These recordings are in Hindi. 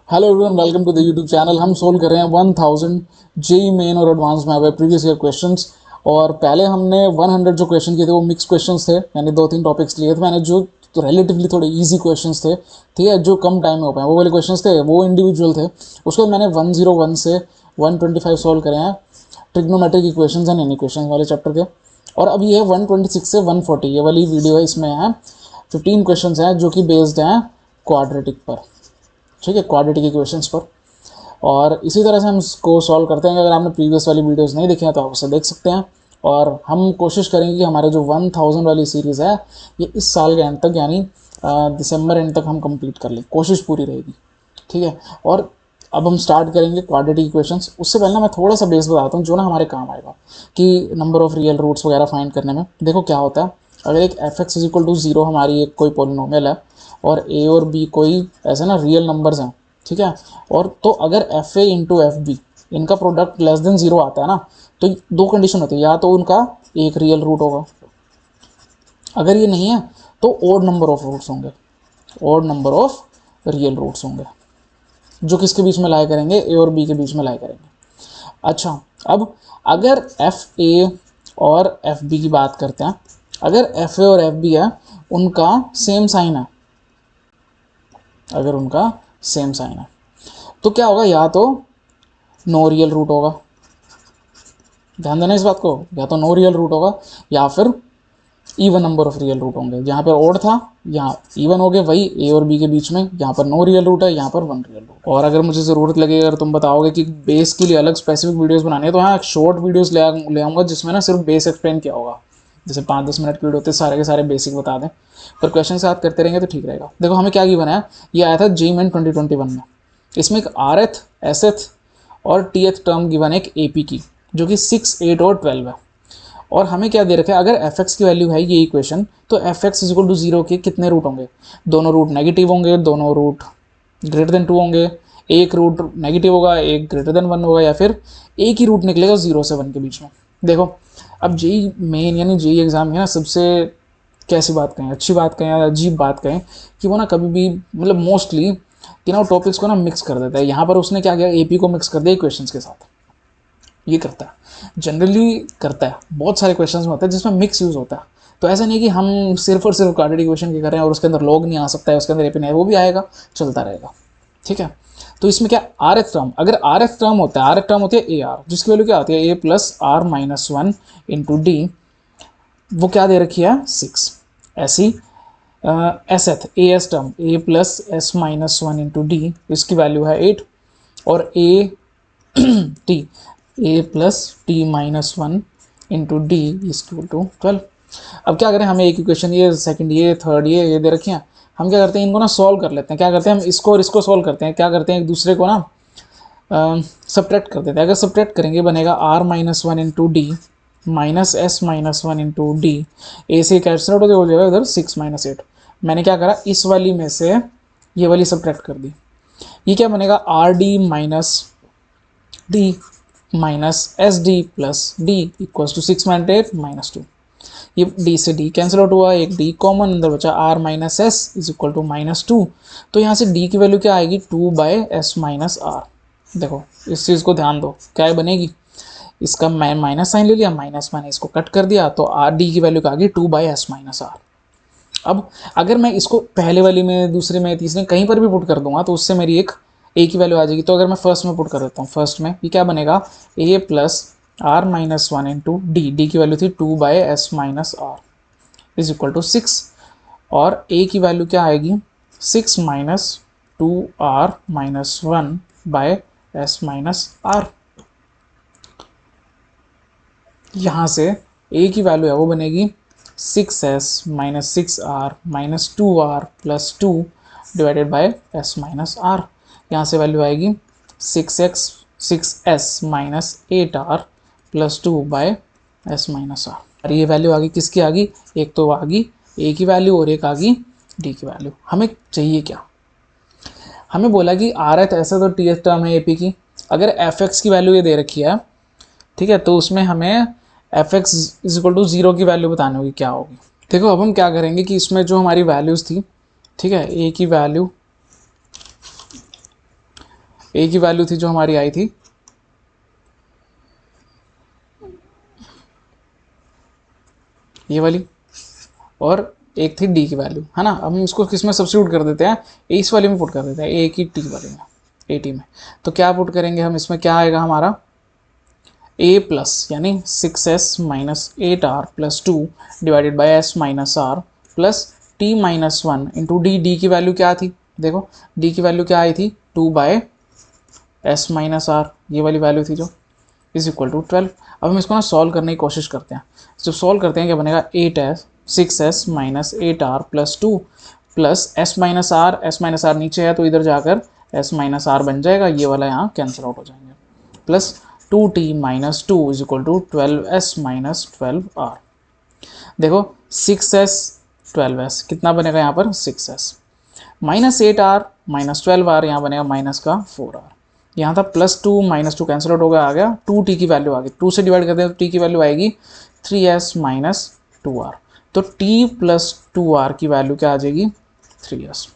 Hello everyone, welcome to the YouTube channel. हम सोल्व कर रहे हैं 1000 जेई मेन और एडवांस में आए प्रीवियस ईयर क्वेश्चंस। और पहले हमने 100 जो क्वेश्चन किए थे वो मिक्स क्वेश्चंस थे, यानी 2-3 टॉपिक्स लिए थे मैंने जो तो रिलेटिवली थोड़े इजी क्वेश्चंस थे, ठीक है, जो कम टाइम में हो पाए वो वाले क्वेश्चंस थे, वो इंडिविजुअल थे। उसके बाद मैंने 101 से 125 सॉल्व करे हैं ट्रिग्नोमेट्रिक इक्वेशंस एंड इक्वेशंस वाले चैप्टर के। और अब ये 126 से 140 ये वाली वीडियो है, इसमें है 15 क्वेश्चंस हैं जो कि बेस्ड हैं क्वाड्रेटिक पर, ठीक है, क्वाड्रेटिक इक्वेशंस पर। और इसी तरह से हम इसको सॉल्व करते हैं। अगर आपने प्रीवियस वाली वीडियोस नहीं देखी हैं तो आप उसे देख सकते हैं। और हम कोशिश करेंगे कि हमारे जो 1000 वाली सीरीज़ है ये इस साल के एंड तक, यानी दिसंबर एंड तक हम कंप्लीट कर लें, कोशिश पूरी रहेगी, ठीक है। और अब हम स्टार्ट करेंगे क्वाड्रेटिक इक्वेशंस। उससे पहले ना मैं थोड़ा सा बेस बताता हूँ जो ना हमारे काम आएगा, कि नंबर ऑफ रियल रूट्स वगैरह फाइंड करने में। देखो क्या होता है, अगर एक F X is equal to 0 हमारी एक कोई पोलिनोमियल है और ए और बी कोई ऐसे ना रियल नंबर्स हैं, ठीक है। और तो अगर F A into F B इनका प्रोडक्ट लेस देन 0 आता है ना, तो दो कंडीशन होती है, या तो उनका एक रियल रूट होगा, अगर ये नहीं है तो ओड नंबर ऑफ रूट्स होंगे, odd number of real roots होंगे, जो किसके बीच में लाया करेंगे, ए और बी के बीच में लाया करेंगे। अच्छा, अब अगर एफ ए और एफ बी की बात करते हैं, अगर एफ ए और एफ बी है उनका सेम साइन है, अगर उनका सेम साइन है तो क्या होगा, या तो नो रियल रूट होगा, ध्यान देना इस बात को, या तो नो रियल रूट होगा या फिर even number of real root होंगे। जहाँ पर ओड था यहाँ इवन हो गए, वही ए और बी के बीच में, यहाँ पर नो रियल रूट है, यहाँ पर वन रियल रूट। और अगर मुझे ज़रूरत लगे, अगर तुम बताओगे कि बेस के लिए अलग स्पेसिफिक वीडियोस बनानी है, तो हाँ शॉर्ट वीडियोस ले आऊँगा जिसमें ना सिर्फ बेस एक्सप्लेन किया होगा, जैसे 5-10 मिनट की वीडियो होते सारे के सारे बेसिक बता दें, पर क्वेश्चन याद करते रहेंगे तो ठीक रहेगा। देखो हमें क्या गिवन है, ये आया था जी मेन 2021 में। इसमें एक आर एथ एस एथ और टी एथ टर्म गिवन है एक ए पी की, जो कि 6, 8 और 12 है। और हमें क्या दे रखा है, अगर एफ एक्स की वैल्यू है ये इक्वेशन, तो F X is equal to 0 के कितने रूट होंगे, दोनों रूट नेगेटिव होंगे, दोनों रूट ग्रेटर देन 2 होंगे, एक रूट नेगेटिव होगा, एक ग्रेटर देन 1 होगा, या फिर एक ही रूट निकलेगा 0 से 1 के बीच में। देखो अब जेई मेन यानी जेई एग्जाम है ना, सबसे कैसी बात कहें, अच्छी बात कहें या अजीब बात कहें, कि वो ना कभी भी मतलब मोस्टली तीनों टॉपिक्स को ना मिक्स कर देता है। यहाँ पर उसने क्या किया, एपी को मिक्स कर दिया इक्वेशंस के साथ। ये करता है, जनरली करता है, बहुत सारे क्वेश्चंस में होता है जिसमें मिक्स यूज़ होता है। तो ऐसा नहीं कि हम सिर्फ और सिर्फ क्वाड्रेटिक इक्वेशन की करें और उसके अंदर लॉग नहीं आ सकता है, उसके अंदर एपी नहीं है, वो भी आएगा, चलता रहेगा, ठीक है। तो इसमें क्या आर एफ टर्म, अगर आर एफ टर्म होता है, आर एफ टर्म होती है ए आर, जिसकी वैल्यू क्या होती है, A plus R minus 1 into D, वो क्या दे रखी है 6। ऐसी S th A S term A plus S minus 1 into D, इसकी वैल्यू है 8। और A T A plus T minus 1 into D is equal to 12। अब क्या करें, हमें एक इक्वेशन ये सेकंड ये थर्ड ये दे रखी है, हम क्या करते हैं इनको ना सॉल्व कर लेते हैं। क्या करते हैं हम इसको और इसको सॉल्व करते हैं, क्या करते हैं एक दूसरे को ना सब्ट्रैक्ट कर देते हैं। अगर सब्ट्रैक्ट करेंगे बनेगा R minus 1 into D minus S minus 1 into D, A से कैंसिल आउट हो जाएगा, इधर 6 माइनस 8। मैंने क्या करा, इस वाली में से ये वाली सब्ट्रैक्ट कर दी, ये क्या बनेगा R D minus D minus S D plus D equals to 6 minus 8 minus 2। ये डी से डी कैंसिल आउट हुआ, एक डी कॉमन, अंदर बचा R minus S is equal to minus 2। तो यहाँ से डी की वैल्यू क्या आएगी, 2 बाय एस माइनस आर। देखो इस चीज़ को ध्यान दो, क्या बनेगी, इसका मैं माइनस साइन ले लिया, माइनस मैंने इसको कट कर दिया, तो आर डी की वैल्यू क्या आ गई, 2 बाय एस माइनस आर। अब अगर मैं इसको पहले वाली में, दूसरे में, तीसरे कहीं पर भी पुट कर दूंगा तो उससे मेरी एक ए की वैल्यू आ जाएगी। तो अगर मैं फर्स्ट में पुट कर देता हूँ, फर्स्ट में ये क्या बनेगा, A plus R minus 1 into D, D की वैल्यू थी 2 by S minus R is equal to 6। और ए की वैल्यू क्या आएगी, 6 minus 2 R minus 1 by S minus R. यहाँ से ए की वैल्यू है वो बनेगी 6s minus 6r minus 2r plus 2 divided by s minus r। यहाँ से वैल्यू आएगी 6s minus 8r plus 2 bye s minus r। और ये वैल्यू आ गई, किसकी आ गई, एक तो आ गई a की वैल्यू और एक आ गई d की वैल्यू। हमें चाहिए क्या, हमें बोला कि आर एथ ऐसा तो टी एथ टर्म है ए पी की, अगर एफ एक्स की वैल्यू ये दे रखी है, ठीक है, तो उसमें हमें F X is equal to 0 की वैल्यू बतानी होगी, क्या होगी। देखो अब हम क्या करेंगे कि इसमें जो हमारी वैल्यूज़ थी, ठीक है, ए की वैल्यू ए की वैल्यू थी जो हमारी आई थी ये वाली, और एक थी डी की वैल्यू, है ना। अब हम इसको किस में सब्स्टिट्यूट कर देते हैं, इस वाली में पुट कर देते हैं, ए की टी वाली में, ए टी में। तो क्या पुट करेंगे हम इसमें, क्या आएगा हमारा a प्लस यानी 6s minus 8r plus 2 divided by s minus R plus t minus 1 into D. D की वैल्यू क्या थी, देखो डी की वैल्यू क्या आई थी 2 बाय s माइनस आर, ये वाली वैल्यू थी जो इज इक्वल टू 12। अब हम इसको ना सॉल्व करने की कोशिश करते हैं। जब सॉल्व करते हैं क्या बनेगा 6s minus 8r plus 2 plus s minus R नीचे है तो इधर जाकर s माइनस आर बन जाएगा, ये वाला यहाँ कैंसिल आउट हो जाएंगे, plus 2t minus 2 is equal to 12s minus 12r। देखो 6s 12s कितना बनेगा यहाँ पर 6s minus 8r minus 12r, यहाँ बनेगा माइनस का 4r। यहाँ था प्लस 2 माइनस 2 कैंसिल आउट होगा, आ गया 2t की वैल्यू आ गई, 2 से डिवाइड करते हैं तो t की वैल्यू आएगी 3s माइनस 2r। तो t प्लस 2r की वैल्यू क्या आ जाएगी 3s।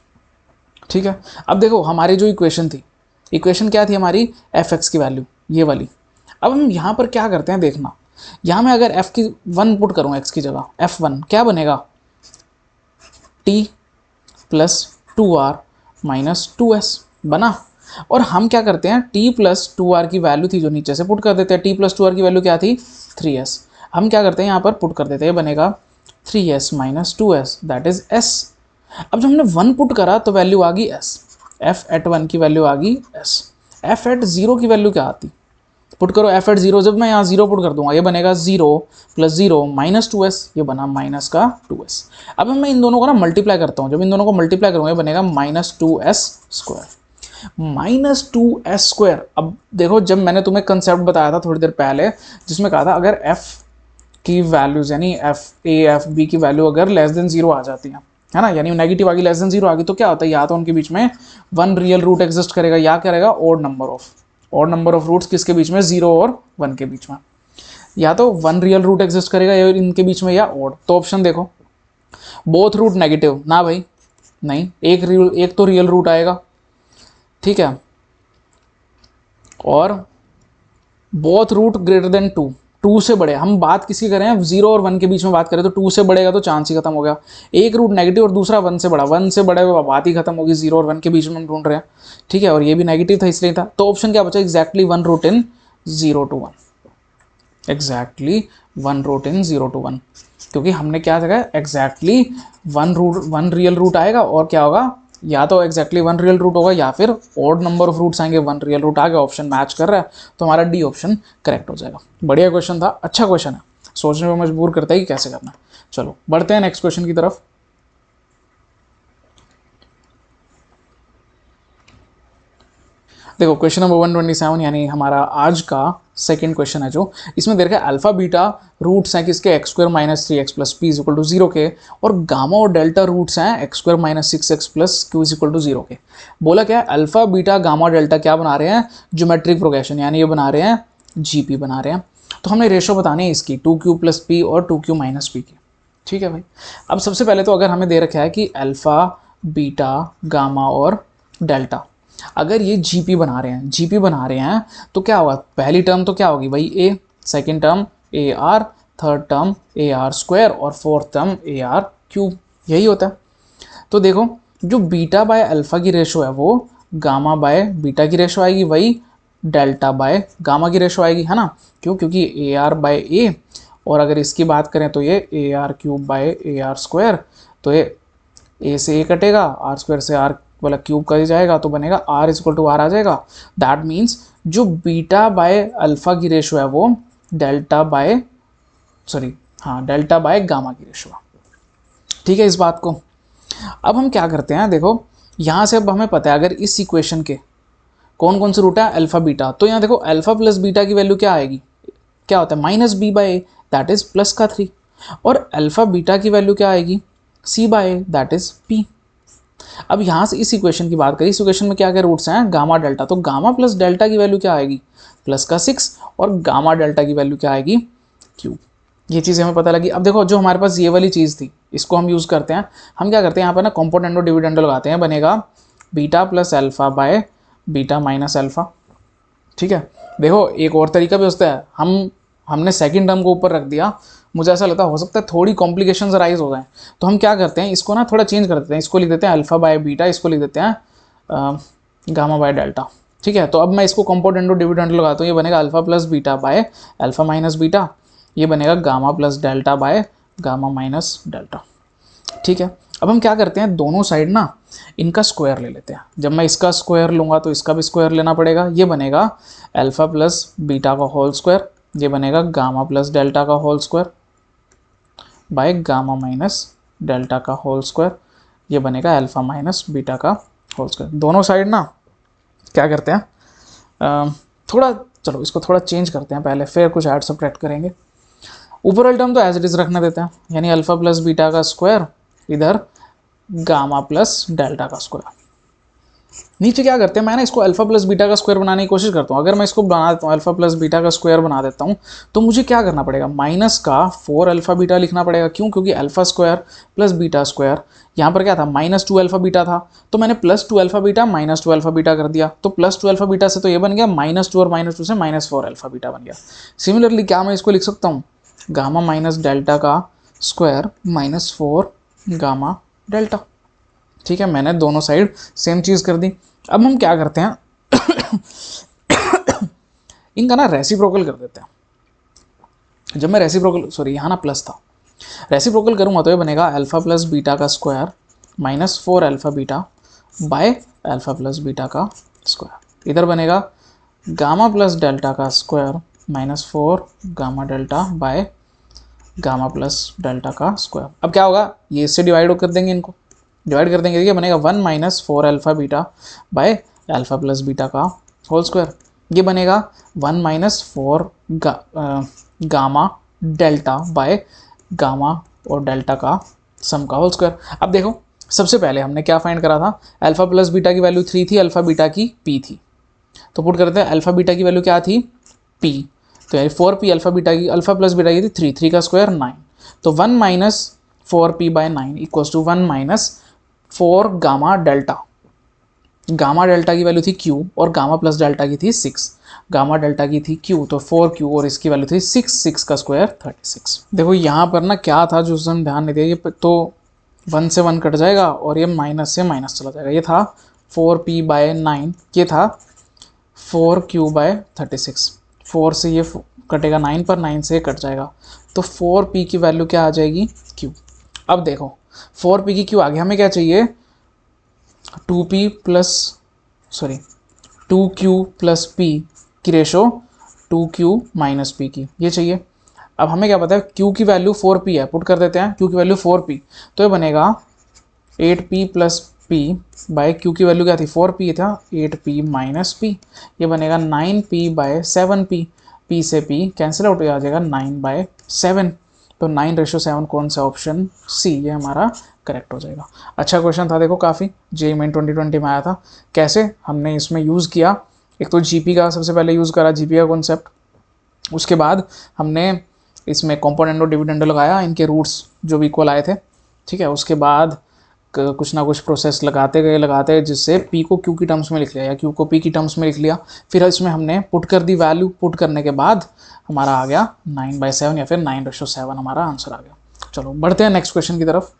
ठीक है, अब देखो हमारी जो इक्वेशन थी, इक्वेशन क्या थी हमारी f(x) की वैल्यू ये वाली। अब हम यहाँ पर क्या करते हैं देखना, यहाँ मैं अगर f की 1 पुट करूँ x की जगह, f1 क्या बनेगा t plus 2r minus 2s बना। और हम क्या करते हैं t प्लस 2r की वैल्यू थी जो नीचे से पुट कर देते हैं, t प्लस 2r की वैल्यू क्या थी 3s, हम क्या करते हैं यहाँ पर पुट कर देते हैं, बनेगा 3s minus 2s that is s। अब जब हमने 1 पुट करा तो वैल्यू आ गई s, f एट 1 की वैल्यू आ गई s। f एट 0 की वैल्यू क्या आती, पुट करो f एट 0, जब मैं यहाँ 0 पुट कर दूंगा ये बनेगा 0 प्लस 0 माइनस 2s, ये बना माइनस का 2s। अब मैं इन दोनों को ना मल्टीप्लाई करता हूँ, जब इन दोनों को मल्टीप्लाई करूँगा ये बनेगा minus 2s square, minus 2s square. अब देखो जब मैंने तुम्हें कंसेप्ट बताया था थोड़ी देर पहले जिसमें कहा था अगर f की वैल्यूज यानी f a f b की वैल्यू अगर लेस देन 0 आ जाती है ना, यानी नेगेटिव आ गई लेस देन 0 आ गई, तो क्या होता है या तो उनके बीच में 1 रियल रूट एग्जिस्ट करेगा या क्या रहेगा ऑड नंबर ऑफ रूट्स किसके बीच में 0 और 1 के बीच में, या तो 1 रियल रूट एग्जिस्ट करेगा या इनके बीच में या ऑड। तो ऑप्शन देखो बोथ रूट नेगेटिव, ना भाई नहीं, एक तो रियल रूट आएगा, ठीक है, और बोथ रूट ग्रेटर देन 2 से बड़े, हम बात किसकी करें 0 और 1 के बीच में बात करें तो 2 से बढ़ेगा तो चांस ही खत्म हो गया। एक रूट नेगेटिव और दूसरा 1 से बड़ा, 1 से बड़े बात ही खत्म होगी, 0 और 1 के बीच में हम ढूंढ रहे हैं, ठीक है, और ये भी नेगेटिव था इसलिए था। तो ऑप्शन क्या बचा exactly 1 root in 0 to 1, exactly 1 root in 0 to 1, क्योंकि हमने क्या जगह एग्जैक्टली 1 रियल रूट आएगा और क्या होगा या तो एग्जैक्टली 1 रियल रूट होगा या फिर ऑड नंबर ऑफ रूट्स आएंगे, 1 रियल रूट आ गया, ऑप्शन मैच कर रहा है तो हमारा डी ऑप्शन करेक्ट हो जाएगा। बढ़िया क्वेश्चन था, अच्छा क्वेश्चन है, सोचने में मजबूर करता है कि कैसे करना है। चलो बढ़ते हैं नेक्स्ट क्वेश्चन की तरफ। देखो क्वेश्चन नंबर 127 यानी हमारा आज का सेकंड क्वेश्चन है जो इसमें दे रखा है अल्फा बीटा रूट्स हैं किसके X square minus 3x plus P is equal to 0 के, और गामा और डेल्टा रूट्स हैं X square minus 6x plus Q is equal to 0 के। बोला क्या है अल्फा बीटा गामा डेल्टा क्या बना रहे हैं ज्योमेट्रिक प्रोग्रेशन, यानी ये बना रहे हैं जीपी बना रहे हैं। तो हमने रेशो बतानी है इसकी 2q प्लस पी और 2q माइनस पी की, ठीक है भाई। अब सबसे पहले तो अगर हमें दे रखा है कि अल्फा बीटा गामा और डेल्टा अगर ये जीपी बना रहे हैं तो क्या होगा, पहली टर्म तो क्या होगी भाई A, second term A R, third term A R square और fourth term A R cube, यही होता है। तो देखो जो बीटा बाय अल्फा की रेशो है वो गामा बाय बीटा की रेशो आएगी, वही डेल्टा बाय गामा की रेशो आएगी, है ना, क्यों, क्योंकि ए आर बाय ए, और अगर इसकी बात करें तो ये A R cube by A R square, तो ये ए से ए कटेगा, आर स्क्वायर से आर वाला क्यूब कर जाएगा तो बनेगा r is equal to R आ जाएगा। दैट मीन्स जो बीटा बाय अल्फा की रेशो है वो डेल्टा बाय गामा की रेशो है, ठीक है इस बात को। अब हम क्या करते हैं, देखो यहाँ से अब हमें पता है अगर इस इक्वेशन के कौन कौन से रूट है अल्फा बीटा, तो यहाँ देखो अल्फा प्लस बीटा की वैल्यू क्या आएगी, क्या होता है minus B by A that is plus का 3, और अल्फा बीटा की वैल्यू क्या आएगी C by A that is P. अब यहाँ से इस इक्वेशन की बात करें, इस इक्वेशन में क्या क्या रूट्स हैं गामा डेल्टा, तो गामा प्लस डेल्टा की वैल्यू क्या आएगी प्लस का 6, और गामा डेल्टा की वैल्यू क्या आएगी क्यूब। ये चीज़ हमें पता लगी। अब देखो जो हमारे पास ये वाली चीज़ थी इसको हम यूज़ करते हैं, हम क्या करते हैं यहाँ पर ना कॉम्पोनेंट और डिविडेंड लगाते हैं, बनेगा beta plus alpha by beta minus alpha. ठीक है, देखो एक और तरीका भी होता है, हमने सेकंड टर्म को ऊपर रख दिया, मुझे ऐसा लगता है हो सकता है थोड़ी कॉम्प्लिकेशंस राइज हो जाएं, तो हम क्या करते हैं इसको ना थोड़ा चेंज कर देते हैं, इसको लिख देते हैं अल्फ़ा बाय बीटा, इसको लिख देते हैं गामा बाय डेल्टा। ठीक है, तो अब मैं इसको कंपोनेंट डिविडेंड लगाता हूँ, ये बनेगा alpha plus beta by alpha minus beta, ये बनेगा gamma plus delta by gamma minus delta. ठीक है, अब हम क्या करते हैं दोनों साइड ना इनका स्क्वायर ले लेते हैं। जब मैं इसका स्क्वायर लूँगा तो इसका भी स्क्वायर लेना पड़ेगा, ये बनेगा अल्फ़ा प्लस बीटा का होल स्क्वायर, ये बनेगा गामा प्लस डेल्टा का whole square by gamma minus delta का होल स्क्वायर, ये बनेगा अल्फ़ा माइनस बीटा का होल स्क्वायर। दोनों साइड ना क्या करते हैं थोड़ा, चलो इसको थोड़ा चेंज करते हैं पहले, फिर कुछ ऐड सब्ट्रैक्ट करेंगे। ऊपर वाली टर्म तो एज इट इज़ रखने देते हैं, यानी अल्फ़ा प्लस बीटा का स्क्वायर इधर गामा प्लस डेल्टा का स्क्वायर। नीचे क्या करते हैं, मैं ना इसको अल्फा प्लस बीटा का स्क्वायर बनाने की कोशिश करता हूँ। अगर मैं इसको बना देता हूँ अल्फा प्लस बीटा का स्क्वायर बना देता हूँ, तो मुझे क्या करना पड़ेगा, माइनस का 4 अल्फा बीटा लिखना पड़ेगा। क्यों? क्योंकि alpha square plus beta square, यहाँ पर क्या था -2 अल्फा बीटा था, तो मैंने +2 अल्फा बीटा -2 अल्फा बीटा कर दिया, तो +2 अल्फा बीटा से तो ये बन गया -2 और -2 से -4 अल्फा बीटा बन गया। सिमिलरली क्या मैं इसको लिख सकता हूँ, गामा माइनस डेल्टा का स्क्वायर -4 गामा डेल्टा। ठीक है, मैंने दोनों साइड सेम चीज़ कर दी। अब हम क्या करते हैं इनका ना रेसिप्रोकल कर देते हैं। जब मैं रेसिप्रोकल, सॉरी यहाँ ना प्लस था, रेसिप्रोकल करूँगा तो ये बनेगा अल्फ़ा प्लस बीटा का square -4 alpha beta by alpha plus beta का स्क्वायर, इधर बनेगा गामा प्लस डेल्टा का square -4 gamma delta by gamma plus delta का स्क्वायर। अब क्या होगा, ये इससे डिवाइड कर देंगे, इनको डिवाइड कर देंगे, देखिए बनेगा 1 - 4 alpha beta by alpha plus beta का होल स्क्वायर, ये बनेगा 1 - 4 गामा डेल्टा बाय गामा और डेल्टा का सम का होल स्क्वायर। अब देखो सबसे पहले हमने क्या फाइंड करा था, अल्फ़ा प्लस बीटा की वैल्यू 3 थी, अल्फ़ा बीटा की p थी, तो पुट करते हैं अल्फ़ा बीटा की वैल्यू क्या थी p, तो यानी 4p अल्फ़ा बीटा की, अल्फ़ा प्लस बीटा की थी 3 का स्क्वायर 9, तो 1 - 4p by 9 equals to 1 - 4 gamma delta. Gamma delta की वैल्यू थी q और गामा प्लस डेल्टा की थी 6, गामा डेल्टा की थी q तो 4q और इसकी वैल्यू थी 6 का स्क्वायर 36। देखो यहाँ पर ना क्या था जो हम ध्यान नहीं दिया, ये तो 1 से 1 कट जाएगा और ये माइनस से माइनस चला जाएगा, ये था 4p बाय 9, ये था 4q बाय 36, 4 से ये कटेगा 9 पर, 9 से कट जाएगा, तो 4p की वैल्यू क्या आ जाएगी q। अब देखो 4p की q आ गई, हमें क्या चाहिए 2q प्लस p की रेशो 2q माइनस p की, ये चाहिए। अब हमें क्या पता है q की वैल्यू 4p है, पुट कर देते हैं q की वैल्यू 4p, तो ये बनेगा 8p plus p by q की वैल्यू क्या थी 4p था, 8p माइनस p, ये बनेगा 9p बाय 7p, p से p कैंसिल आउट आ जाएगा 9/7, तो 9:7 कौन सा, ऑप्शन सी, ये हमारा करेक्ट हो जाएगा। अच्छा क्वेश्चन था, देखो काफ़ी जेईई मेन 2020 में आया था। कैसे हमने इसमें यूज़ किया, एक तो जीपी का सबसे पहले यूज़ करा, जीपी का कॉन्सेप्ट, उसके बाद हमने इसमें कॉम्पोनेंट और डिविडेंड लगाया, इनके रूट्स जो भी इक्वल आए थे। ठीक है, उसके बाद कुछ ना कुछ प्रोसेस लगाते गए जिससे p को q की टर्म्स में लिख लिया या q को p की टर्म्स में लिख लिया, फिर इसमें हमने पुट कर दी वैल्यू, पुट करने के बाद हमारा आ गया 9/7 या फिर 9:7 हमारा आंसर आ गया। चलो बढ़ते हैं नेक्स्ट क्वेश्चन की तरफ।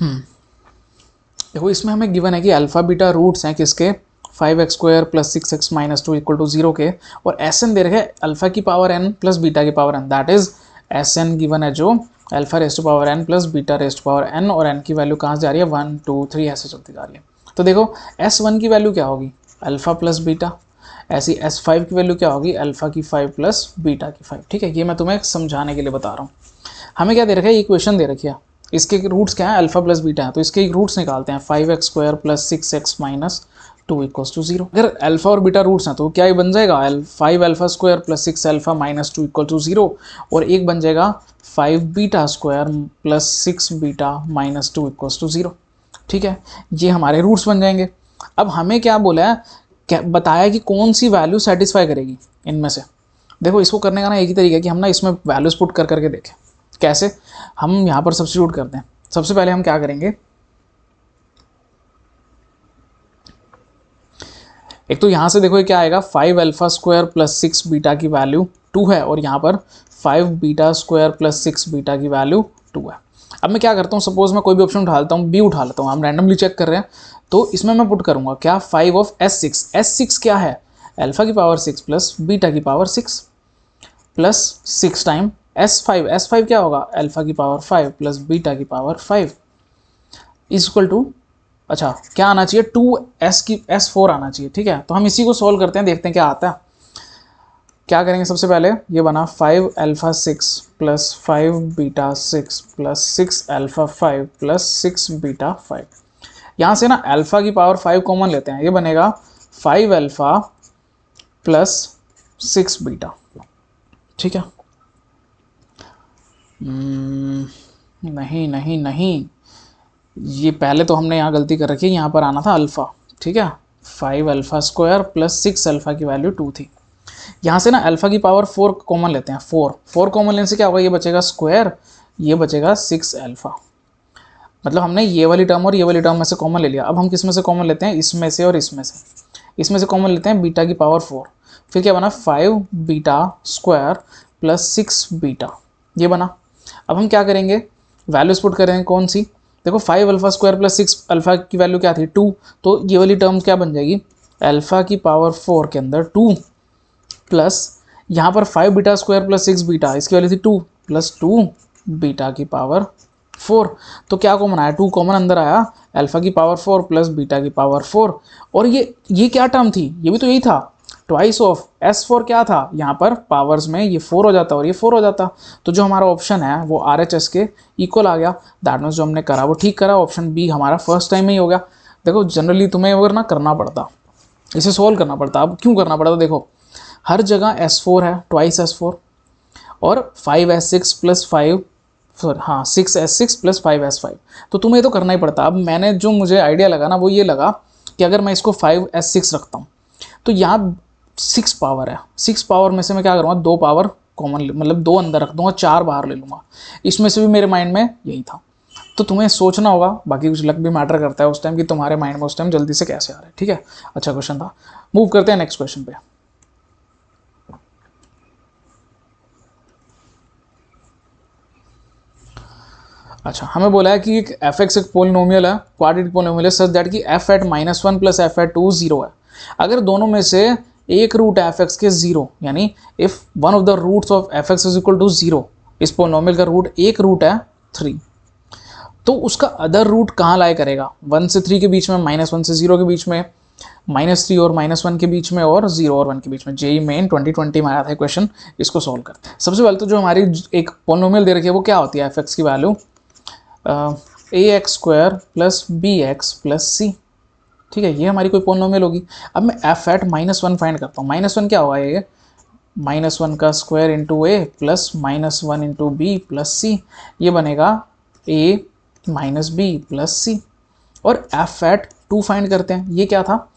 देखो इसमें हमें गिवन है कि अल्फा बीटा रूट्स हैं किसके, 5x² + 6x - 2 = 0 के, और Sn दे रखे अल्फा की पावर n प्लस बीटा की power n, that is Sn given है जो alpha rest power n plus beta rest power n, और n की वैल्यू कहाँ से जा रही है 1 2 3 ऐसे चलती जा रही है। तो देखो S1 की वैल्यू क्या होगी अल्फा प्लस बीटा, ऐसी S5 की वैल्यू क्या होगी अल्फा की 5 प्लस बीटा की 5। ठीक है, ये मैं तुम्हें समझाने के लिए बता रहा हूँ। हमें क्या दे रखा है, इक्वेशन दे रखी है, इसके रूट्स क्या है अल्फा प्लस बीटा है, तो इसके रूट्स निकालते हैं 5x² + 6x - 2 = 0। अगर अल्फा और बीटा रूट्स हैं तो क्या ये बन जाएगा 5 अल्फा स्क्वायर + 6 अल्फा - 2 = 0, और एक बन जाएगा 5 बीटा स्क्वायर + 6 बीटा - 2 = 0। ठीक है, ये हमारे रूट्स बन जाएंगे। अब हमें क्या बोला है, क्या बताया कि कौन सी वैल्यू सेटिस्फाई करेगी इनमें से। देखो इसको करने का ना एक ही तरीका है कि हम ना इसमें वैल्यूज पुट कर करके देखें कैसे, हम यहाँ पर सब्स्टिट्यूट करते हैं। सबसे पहले हम क्या करेंगे, एक तो यहाँ से देखो ये क्या आएगा, 5 अल्फा स्क्वायर प्लस 6 बीटा की वैल्यू 2 है, और यहाँ पर 5 बीटा स्क्वायर प्लस 6 बीटा की वैल्यू 2 है। अब मैं क्या करता हूँ, सपोज मैं कोई भी ऑप्शन उठा लेता हूँ, बी उठा लेता हूँ, हम रैंडमली चेक कर रहे हैं, तो इसमें मैं पुट करूँगा क्या, 5 ऑफ S6 क्या है, अल्फा की पावर 6 प्लस बीटा की पावर 6 प्लस 6 टाइम S5 क्या होगा, अल्फा की पावर 5 प्लस बीटा की पावर 5 इज इक्वल टू, अच्छा क्या आना चाहिए, 2S4 आना चाहिए। ठीक है, तो हम इसी को सॉल्व करते हैं, देखते हैं क्या आता है। क्या करेंगे, सबसे पहले ये बना 5 alpha 6 plus 5 beta 6 plus 6 alpha 5 plus 6 beta 5। यहाँ से ना अल्फा की पावर 5 कॉमन लेते हैं, ये बनेगा 5 अल्फा प्लस 6 बीटा। ठीक है, नहीं नहीं नहीं, ये पहले तो हमने यहाँ गलती कर रखी है, यहाँ पर आना था अल्फ़ा। ठीक है, 5 अल्फ़ा स्क्वायर प्लस 6 अल्फ़ा की वैल्यू 2 थी। यहाँ से ना अल्फ़ा की पावर 4 कॉमन लेते हैं, 4 कॉमन लेने से क्या होगा, ये बचेगा स्क्वायर, ये बचेगा 6 अल्फ़ा। मतलब हमने ये वाली टर्म और ये वाली टर्म में से कॉमन ले लिया। अब हम किस में से कॉमन लेते हैं, इसमें से और इसमें से। इसमें से कॉमन लेते हैं बीटा की पावर 4, फिर क्या बना 5 बीटा स्क्वायर प्लस 6 बीटा, ये बना। अब हम क्या करेंगे, वैल्यूज पुट करेंगे कौन सी, देखो 5 अल्फा स्क्वायर प्लस 6 अल्फा की वैल्यू क्या थी 2, तो ये वाली टर्म क्या बन जाएगी, अल्फा की पावर 4 के अंदर 2 प्लस यहाँ पर 5 बीटा स्क्वायर प्लस 6 बीटा, इसकी वैल्यू थी 2 प्लस 2 बीटा की पावर 4। तो क्या कॉमन आया, 2 कॉमन अंदर आया, अल्फा की पावर 4 प्लस बीटा की पावर 4। और ये क्या टर्म थी, ये भी तो यही था, ट्वाइस ऑफ S4 क्या था, यहाँ पर पावर्स में ये 4 हो जाता और ये 4 हो जाता। तो जो हमारा ऑप्शन है वो RHS के इक्वल आ गया। दैट मीन्स जो हमने करा वो ठीक करा, ऑप्शन बी हमारा फर्स्ट टाइम में ही हो गया। देखो जनरली तुम्हें अगर ना करना पड़ता, इसे सोल्व करना पड़ता, अब क्यों करना पड़ता, देखो हर जगह S4 है, ट्वाइस S4 और 5S6 प्लस 5, हाँ 6S6 प्लस 5S5, तो तुम्हें तो करना ही पड़ता। अब मैंने जो मुझे आइडिया लगा ना वो ये लगा कि अगर मैं इसको 5S6 रखता हूँ तो यहाँ 6 पावर है, 6 पावर में से मैं क्या करूँगा, 2 पावर कॉमन मतलब 2 अंदर रख दूंगा, 4 बाहर ले लूँगा। इसमें से भी मेरे माइंड में यही था। तो तुम्हें सोचना होगा, बाकी कुछ लक भी मैटर करता है उस टाइम कि तुम्हारे माइंड में उस टाइम जल्दी से कैसे आ रहा है। ठीक है, अच्छा क्वेश्चन था। मूव करते हैं नेक्स्ट क्वेश्चन पे। अच्छा, हमें बोला है कि एक f(x) एक पोलिनोमियल है, क्वाड्रेटिक पोलिनोमियल है, सच दैट कि f at -1 plus f at 2 0 है। अगर दोनों में से एक रूट है f(x) के 0, यानी if one of the roots of f(x) is equal to 0, इस पोलिनोमियल का रूट एक रूट है 3, तो उसका अदर रूट कहाँ लाए करेगा, 1 से 3 के बीच में, -1 से 0 के बीच में, -3 और -1 के बीच में, और 0 और 1 के बीच में। जेई मेन 2020 में आया था क्वेश्चन, इसको सॉल्व करते हैं। सबसे पहले तो जो हमारी एक पोलिनोमियल दे रखी है वो क्या होती है, f(x) की value ax square plus bx plus c। ठीक है, ये हमारी कोई पोलिनोमियल होगी। अब मैं f एट -1 फाइंड करता हूँ। -1 क्या होगा, ये -1 का square into a plus -1 into B plus c, ये बनेगा a minus B plus c। और f एट 2 फाइंड करते हैं, ये क्या था,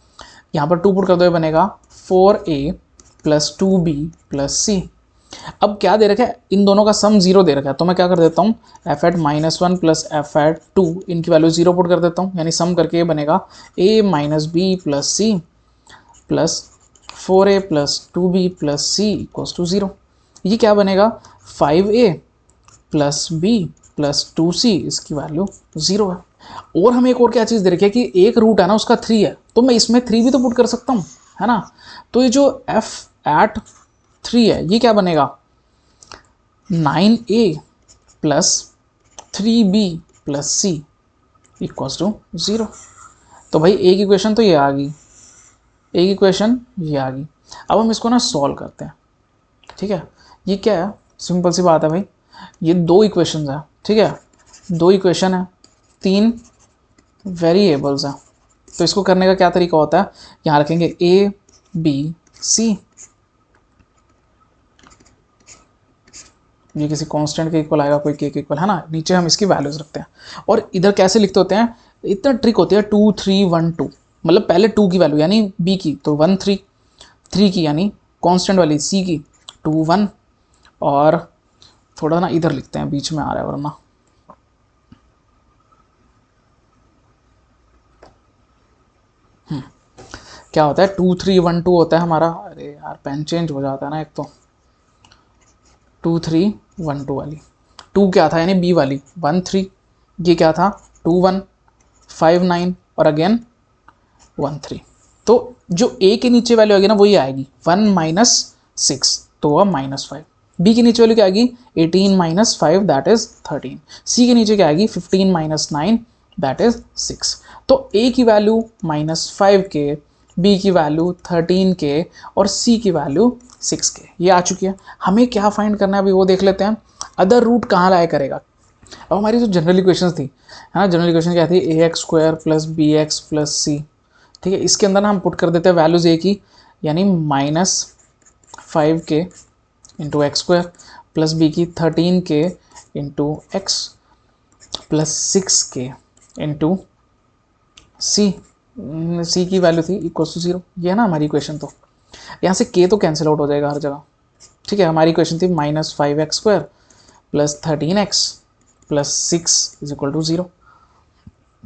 यहाँ पर 2 पुट कर दो, ये बनेगा 4a plus 2b plus c। अब क्या दे रखा है, इन दोनों का सम 0 दे रखा है, तो मैं क्या कर देता हूँ, f at -1 plus f at 2, इनकी वैल्यू 0 पुट कर देता हूँ, यानी सम करके ये बनेगा a minus B plus C plus 4a plus 2b plus C equals to 0। ये क्या बनेगा, 5a plus b plus 2c, इसकी वैल्यू 0 है। और हमें एक और क्या चीज़ दे रखी है कि एक रूट है ना उसका 3 है, तो मैं इसमें 3 भी तो पुट कर सकता हूँ, है ना। तो ये जो f एट 3 है, ये क्या बनेगा, 9a plus 3b plus c equals to 0। तो भाई एक इक्वेशन तो ये आ गई, एक इक्वेशन ये आ गई। अब हम इसको ना सॉल्व करते हैं। ठीक है, ये क्या है, सिंपल सी बात है भाई, ये 2 इक्वेशंस है। ठीक है, 2 इक्वेशन है, 3 वेरिएबल्स हैं। तो इसको करने का क्या तरीका होता है, यहाँ रखेंगे a b c, ये किसी कांस्टेंट के इक्वल आएगा, कोई के इक्वल, है ना। नीचे हम इसकी वैल्यूज रखते हैं और इधर कैसे लिखते होते हैं, इतना ट्रिक होती है 2 3 1 2, मतलब पहले 2 की वैल्यू यानी b की तो 1 3, 3 की यानी कांस्टेंट वाली c की 2 1, और थोड़ा ना इधर लिखते हैं, बीच में आ रहा है वरना। क्या होता है 2312 होता है हमारा। अरे यार पेन चेंज हो जाता है ना, एक तो 2312 वाली, 2 क्या था यानी बी वाली 13, ये क्या था 2159 और अगेन 13। तो जो ए के नीचे वैल्यू आएगी ना वही आएगी 1 माइनस 6, तो वह -5। बी के नीचे वैल्यू क्या आएगी 18 माइनस 5 दैट इज 13। सी के नीचे क्या आएगी 15 माइनस 9 दैट इज 6। तो ए की वैल्यू -5 के, बी की वैल्यू 13 के और सी की वैल्यू 6 के, ये आ चुकी है। हमें क्या फाइंड करना है अभी वो देख लेते हैं। अदर रूट कहाँ लाया करेगा। अब हमारी जो जनरल इक्वेशन थी है ना, जनरल इक्वेशन क्या थी A X square plus B X plus C, ठीक है। इसके अंदर ना हम पुट कर देते हैं वैल्यूज ए की, यानी -5 के into X square plus B की 13 के इंटू एक्स प्लस 6 के इंटू सी। सी की वैल्यू थी इक्वल टू 0, ये है ना हमारी इक्वेशन। तो यहाँ से के तो कैंसिल आउट हो जाएगा हर जगह, ठीक है। हमारी इक्वेशन थी -5x square plus 13x plus 6 is equal to 0,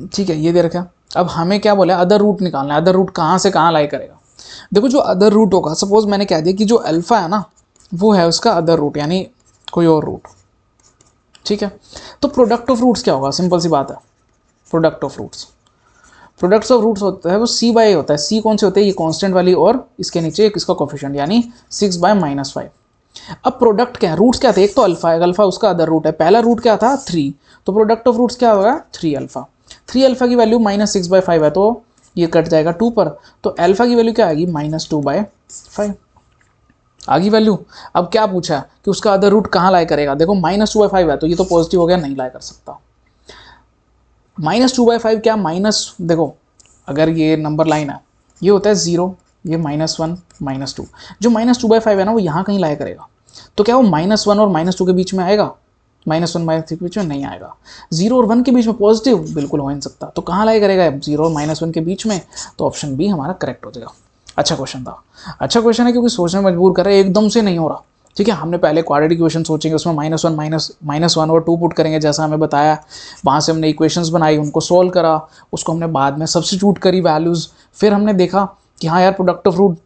ठीक है। ये दे रखा। अब हमें क्या बोला अदर रूट निकालना है। अदर रूट कहाँ से कहाँ लाई करेगा। देखो जो अदर रूट होगा, सपोज मैंने कह दिया कि जो अल्फा है ना वो है उसका अदर रूट, यानी कोई और रूट, ठीक है। तो प्रोडक्ट ऑफ रूट्स क्या होगा, सिंपल सी बात है। Product of roots, products of roots होता है वो सी बाई होता है। सी कौन से होते हैं, ये कांस्टेंट वाली और इसके नीचे एक इसका कोफिशिएंट यानी 6 बाय -5। अब प्रोडक्ट क्या है, रूट्स क्या थे, एक तो अल्फा है, अल्फा उसका अदर रूट है। पहला रूट क्या था 3, तो प्रोडक्ट ऑफ रूट्स क्या होगा 3 अल्फा। 3 अल्फा की वैल्यू -6/5 है, तो ये कट जाएगा 2 पर, तो अल्फा की वैल्यू क्या आएगी -2/5 आ गई वैल्यू। अब क्या पूछा कि उसका अदर रूट कहाँ लाया करेगा। देखो -2/5 है तो ये तो पॉजिटिव हो गया, नहीं लाया कर सकता। -2/5 क्या माइनस, देखो अगर ये नंबर लाइन है ये होता है 0, ये -1 -2, जो -2/5 है ना वो यहाँ कहीं लाया करेगा। तो क्या वो -1 और -2 के बीच में आएगा, -1 -3 के बीच में नहीं आएगा। 0 और 1 के बीच में पॉजिटिव बिल्कुल हो नहीं सकता, तो कहाँ लाया करेगा 0 और -1 के बीच में, तो ऑप्शन बी हमारा करेक्ट हो जाएगा। अच्छा क्वेश्चन था, अच्छा क्वेश्चन है क्योंकि सोचने में मजबूर कर रहा है, एकदम से नहीं हो रहा, ठीक है। हमने पहले क्वाड्रेटिक इक्वेशन सोचेंगे, उसमें -1 और 2 पुट करेंगे जैसा हमें बताया, वहाँ से हमने इक्वेशंस बनाई, उनको सॉल्व करा, उसको हमने बाद में सब्स्टिट्यूट करी वैल्यूज़, फिर हमने देखा कि हाँ यार प्रोडक्ट ऑफ रूट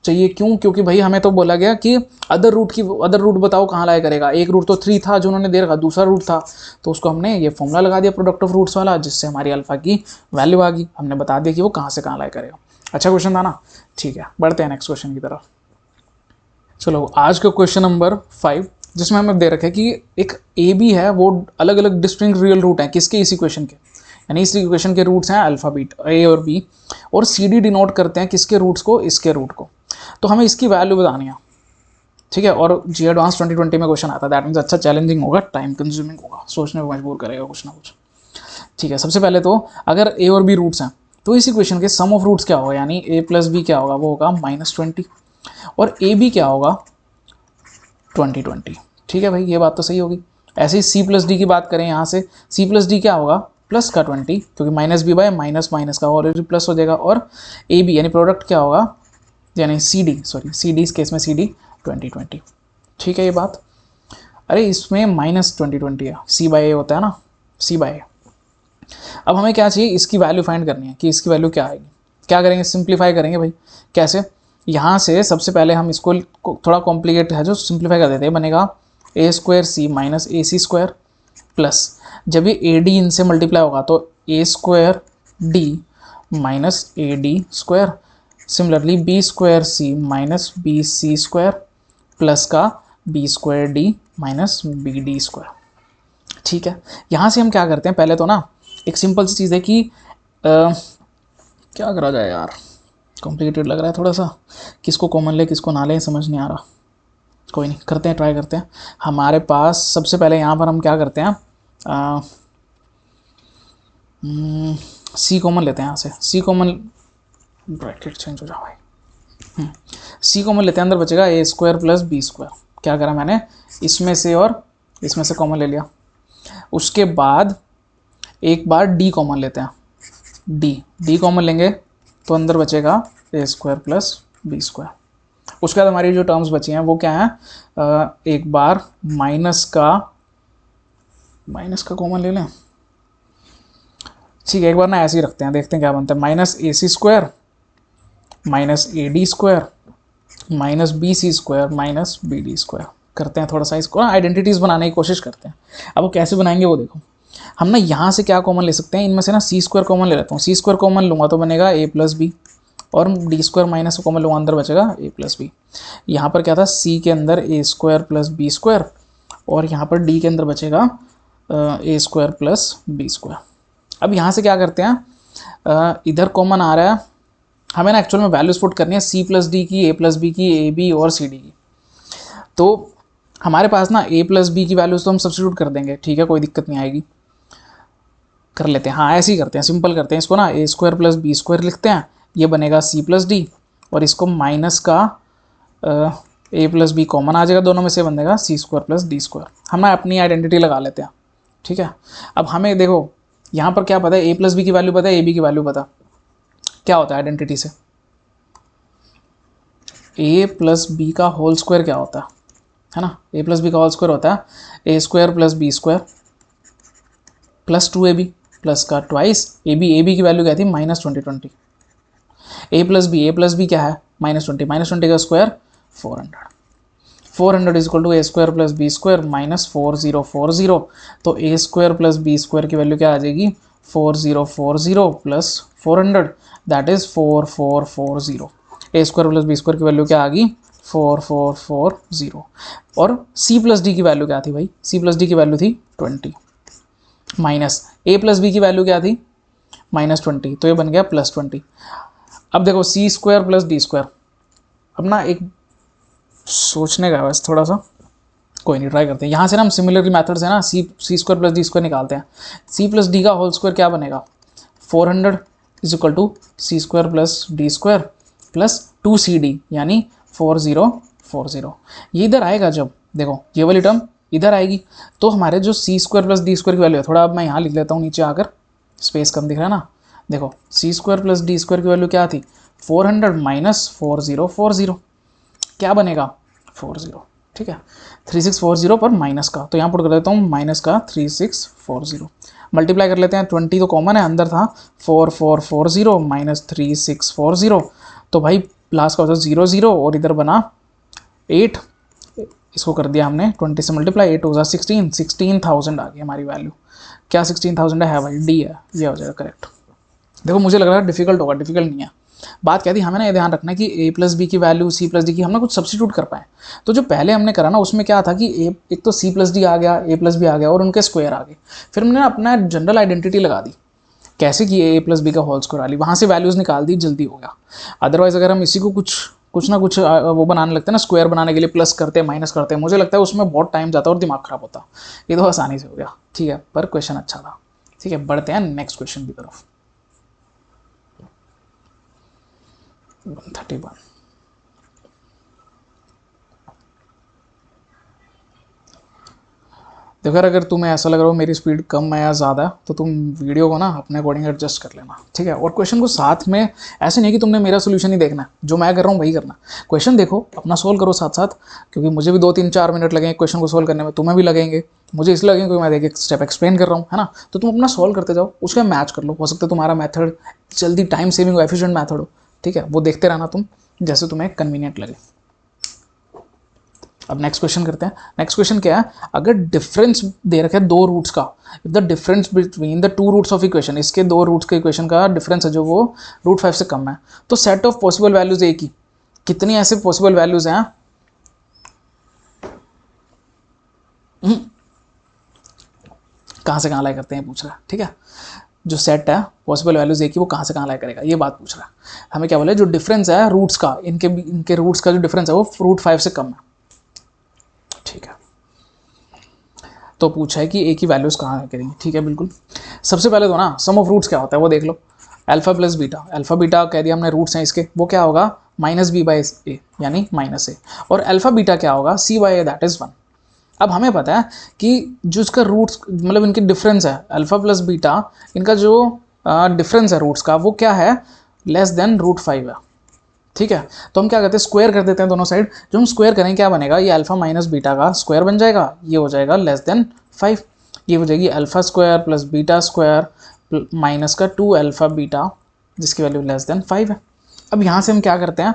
चाहिए। क्यों, क्योंकि भाई हमें तो बोला गया कि अदर रूट बताओ कहाँ लाया करेगा। एक रूट तो 3 था जो उन्होंने दे रखा, दूसरा रूट था, तो उसको हमने ये फॉर्मूला लगा दिया प्रोडक्ट ऑफ रूट्स वाला, जिससे हमारी अल्फा की वैल्यू आ गई। हमने बता दिया कि वो कहाँ से कहाँ लाया करेगा। अच्छा क्वेश्चन था ना, ठीक है। बढ़ते हैं नेक्स्ट क्वेश्चन की तरफ। चलो आज का क्वेश्चन नंबर 5, जिसमें हमें दे रखा है कि एक ए बी है, वो अलग अलग डिस्टिंक्ट रियल रूट हैं किसके, इस इक्वेशन के, यानी इस इक्वेशन के रूट्स हैं अल्फा बीट ए और बी, और सी डी डिनोट करते हैं किसके रूट्स को, इसके रूट को। तो हमें इसकी वैल्यू बतानी है, ठीक है। और जी एडवांस 2020 में क्वेश्चन आता है, दैट मीन्स अच्छा चैलेंजिंग होगा, टाइम कंज्यूमिंग होगा, सोचने को मजबूर करेगा कुछ ना कुछ, ठीक है। सबसे पहले तो अगर ए और बी रूट्स हैं तो इस इक्वेशन के सम ऑफ रूट्स क्या होगा, यानी ए प्लस बी क्या होगा, वो होगा -20, और ए बी क्या होगा 2020, ठीक है भाई, ये बात तो सही होगी। ऐसे ही सी प्लस डी की बात करें, यहाँ से सी प्लस डी क्या होगा प्लस का 20, क्योंकि -b बाय माइनस का ऑलरेडी प्लस हो जाएगा, और ए बी यानी प्रोडक्ट क्या होगा, यानी सी डी इस केस में सी डी 2020, ठीक है ये बात। अरे इसमें -2020 है, सी बाय ए होता है ना, सी बाय ए। अब हमें क्या चाहिए, इसकी वैल्यू फाइंड करनी है कि इसकी वैल्यू क्या आएगी। क्या करेंगे, सिंप्लीफाई करेंगे भाई। कैसे, यहाँ से सबसे पहले हम इसको थोड़ा कॉम्प्लिकेट है जो सिंप्लीफाई कर देते हैं, बनेगा a² c minus ac² plus, जब ये ए डी इनसे मल्टीप्लाई होगा तो a² d minus AD², similarly b² c minus BC² plus का b² d माइनस BD², ठीक है। यहाँ से हम क्या करते हैं, पहले तो ना एक सिंपल सी चीज़ है कि क्या करा जाए यार, कॉम्प्लिकेटेड लग रहा है थोड़ा सा, किसको कॉमन ले किसको ना ले समझ नहीं आ रहा। कोई नहीं, करते हैं, ट्राई करते हैं। हमारे पास सबसे पहले यहाँ पर हम क्या करते हैं, सी कॉमन लेते हैं। यहाँ से सी कॉमन, ब्रैकेट चेंज हो जाओ भाई, सी कॉमन लेते हैं, अंदर बचेगा a² प्लस b²। क्या करा मैंने, इसमें से और इसमें से कॉमन ले लिया। उसके बाद एक बार d कॉमन लेते हैं, d कॉमन लेंगे तो अंदर बचेगा a² प्लस b²। उसके बाद हमारी जो टर्म्स बची हैं वो क्या है, एक बार माइनस का कॉमन ले लें, ठीक है। एक बार ना ऐसे ही रखते हैं, देखते हैं क्या बनता है, -AC² minus A D square minus B C square minus B D square. करते हैं थोड़ा सा इसको आइडेंटिटीज़ बनाने की कोशिश करते हैं। अब वो कैसे बनाएंगे वो देखो, हम ना यहाँ से क्या कॉमन ले सकते हैं, इनमें से ना सी स्क्वायर कॉमन ले लेता हूँ। सी स्क्वायर कॉमन लूँगा तो बनेगा ए प्लस बी, और डी स्क्वायर माइनस कॉमन लूँगा अंदर बचेगा ए प्लस बी। यहाँ पर क्या था, सी के अंदर ए स्क्वायर प्लस बी स्क्वायर, और यहाँ पर डी के अंदर बचेगा ए स्क्वायर प्लस बी स्क्वायर। अब यहाँ से क्या करते हैं, इधर कॉमन आ रहा है, हमें ना एक्चुअल में वैल्यूज पुट करनी है सी प्लस डी की, ए प्लस बी की, ए बी और सी डी की। तो हमारे पास ना ए प्लस बी की वैल्यूज तो हम सब्स्टिट्यूट कर देंगे, ठीक है, कोई दिक्कत नहीं आएगी, कर लेते हैं। हाँ ऐसे ही करते हैं, सिंपल करते हैं इसको ना, ए स्क्वायर प्लस बी स्क्वायर लिखते हैं, ये बनेगा सी प्लस डी, और इसको माइनस का ए प्लस बी कॉमन आ जाएगा, दोनों में से बनेगा सी स्क्वायर प्लस डी स्क्वायर। हम ना अपनी आइडेंटिटी लगा लेते हैं, ठीक है। अब हमें देखो यहाँ पर क्या पता है, ए प्लस बी की वैल्यू पता है, ए बी की वैल्यू पता, क्या होता है आइडेंटिटी से, ए प्लस बी का होल स्क्वायर क्या होता है ना, ए प्लस बी का होल स्क्वायर होता है A square plus B square plus 2ab plus का ट्वाइस ए बी की वैल्यू क्या थी -20 ए प्लस बी क्या है -20 का square 400 is equal to A square plus B square minus 4040। तो A square plus B square की वैल्यू क्या आ जाएगी 4040 प्लस 400 that is 4440। A square plus B square की वैल्यू क्या आ गई 4440। और सी प्लस डी की वैल्यू क्या थी भाई, सी प्लस डी की वैल्यू थी 20 माइनस ए प्लस बी की वैल्यू क्या थी -20, तो ये बन गया +20। अब देखो सी स्क्वायर प्लस डी स्क्वायर, अब ना एक सोचने का बस थोड़ा सा, कोई नहीं ट्राई करते हैं। यहाँ से ना हम सिमिलर मेथड्स है ना, C square plus D square निकालते हैं। सी प्लस डी का होल स्क्वायर क्या बनेगा 400 is equal to C square plus D square plus 2cd यानी 4040। ये इधर आएगा जब देखो ये वाली टर्म इधर आएगी, तो हमारे जो सी स्क्वायर प्लस डी स्क्वायर की वैल्यू है, थोड़ा अब मैं यहाँ लिख लेता हूँ नीचे आकर, स्पेस कम दिख रहा है ना, देखो सी स्क्वायर प्लस डी स्क्वायर की वैल्यू क्या थी 400 माइनस 4040 क्या बनेगा 40, ठीक है 3640 पर माइनस का, तो यहाँ पुट कर देता हूँ माइनस का 3640, मल्टीप्लाई कर लेते हैं, 20 तो कॉमन है, अंदर था 4440 माइनस 3640, तो भाई लास्ट का होता है 00 और इधर बना 8, इसको कर दिया हमने 20 से मल्टीप्लाई, 8 होगा 16,000 आ गई हमारी वैल्यू। क्या 16,000 है भाई, डी है, ये हो जाएगा करेक्ट। देखो मुझे लग रहा है डिफिकल्ट होगा, डिफिकल्ट नहीं है। बात क्या थी, हमें ना ये ध्यान रखना है कि ए प्लस बी की वैल्यू सी प्लस डी की हमने कुछ सब्स्टिट्यूट कर पाए। तो जो पहले हमने करा ना उसमें क्या था कि एक तो सी प्लस डी आ गया, ए प्लस बी आ गया और उनके स्क्वायर आ गए, फिर हमने अपना जनरल आइडेंटिटी लगा दी, कैसे कि ए प्लस बी का होल स्क्वायर वाली, वहाँ से वैल्यूज़ निकाल दी, जल्दी हो गया। अदरवाइज अगर हम इसी को कुछ ना कुछ वो बनाने लगते हैं ना, स्क्वायर बनाने के लिए प्लस करते हैं माइनस करते हैं, मुझे लगता है उसमें बहुत टाइम जाता है और दिमाग खराब होता। ये तो आसानी से हो गया, ठीक है, पर क्वेश्चन अच्छा था। ठीक है, बढ़ते हैं नेक्स्ट क्वेश्चन की तरफ। 131 देखो यार, अगर तुम्हें ऐसा लग रहा हो मेरी स्पीड कम है या ज़्यादा है तो तुम वीडियो को ना अपने अकॉर्डिंग एडजस्ट कर लेना, ठीक है। और क्वेश्चन को साथ में ऐसे नहीं कि तुमने मेरा सोल्यूशन ही देखना है, जो मैं कर रहा हूँ वही करना। क्वेश्चन देखो, अपना सोल्व करो साथ साथ, क्योंकि मुझे भी 2-3-4 मिनट लगेंगे क्वेश्चन को सोल्व करने में, तुम्हें भी लगेंगे, मुझे इसलिए लगेंगे क्योंकि मैं एक स्टेप एक्सप्लेन कर रहा हूँ, है ना। तो तुम अपना सोल्व करते जाओ, उसका मैच कर लो, हो सकता है तुम्हारा मैथड जल्दी टाइम सेविंग हो, एफिशिएंट मैथड हो, ठीक है, वो देखते रहना तुम, जैसे तुम्हें कन्वीनियंट लगे। अब नेक्स्ट क्वेश्चन करते हैं। नेक्स्ट क्वेश्चन क्या है, अगर डिफरेंस दे रखा है दो रूट्स का, if the difference between the two roots of equation, इसके दो रूट्स के इक्वेशन का डिफरेंस है जो वो √5 से कम है, तो सेट ऑफ पॉसिबल वैल्यूज एक ही, कितनी ऐसे पॉसिबल वैल्यूज हैं, कहाँ से कहाँ लाई करते हैं पूछ रहा है, ठीक है। जो सेट है पॉसिबल वैल्यूज एक ही, वो कहाँ से कहाँ लाई करेगा, ये बात पूछ रहा है। हमें क्या बोले, जो डिफरेंस है रूट्स का, इनके रूट्स का जो डिफरेंस है वो √5 से कम है, ठीक है। तो पूछा है कि ए की वैल्यूज कहाँ करेंगे, ठीक है, बिल्कुल। सबसे पहले तो ना सम ऑफ रूट्स क्या होता है वो देख लो, alpha plus beta, alpha beta कह दिया हमने रूट्स हैं इसके, वो क्या होगा -b/a यानी -a, और अल्फा बीटा क्या होगा c/a दैट इज 1। अब हमें पता है कि जो इसका रूट्स मतलब इनकी डिफरेंस है अल्फा प्लस बीटा, इनका जो डिफरेंस है रूट्स का वो क्या है लेस देन √5 है, ठीक है। तो हम क्या करते हैं, स्क्वायर कर देते हैं दोनों साइड। जो हम स्क्वायर करेंगे क्या बनेगा, ये अल्फा माइनस बीटा का स्क्वायर बन जाएगा, ये हो जाएगा लेस देन 5, ये हो जाएगी alpha square plus beta square minus का 2 अल्फा बीटा जिसकी वैल्यू लेस देन 5 है। अब यहाँ से हम क्या करते हैं,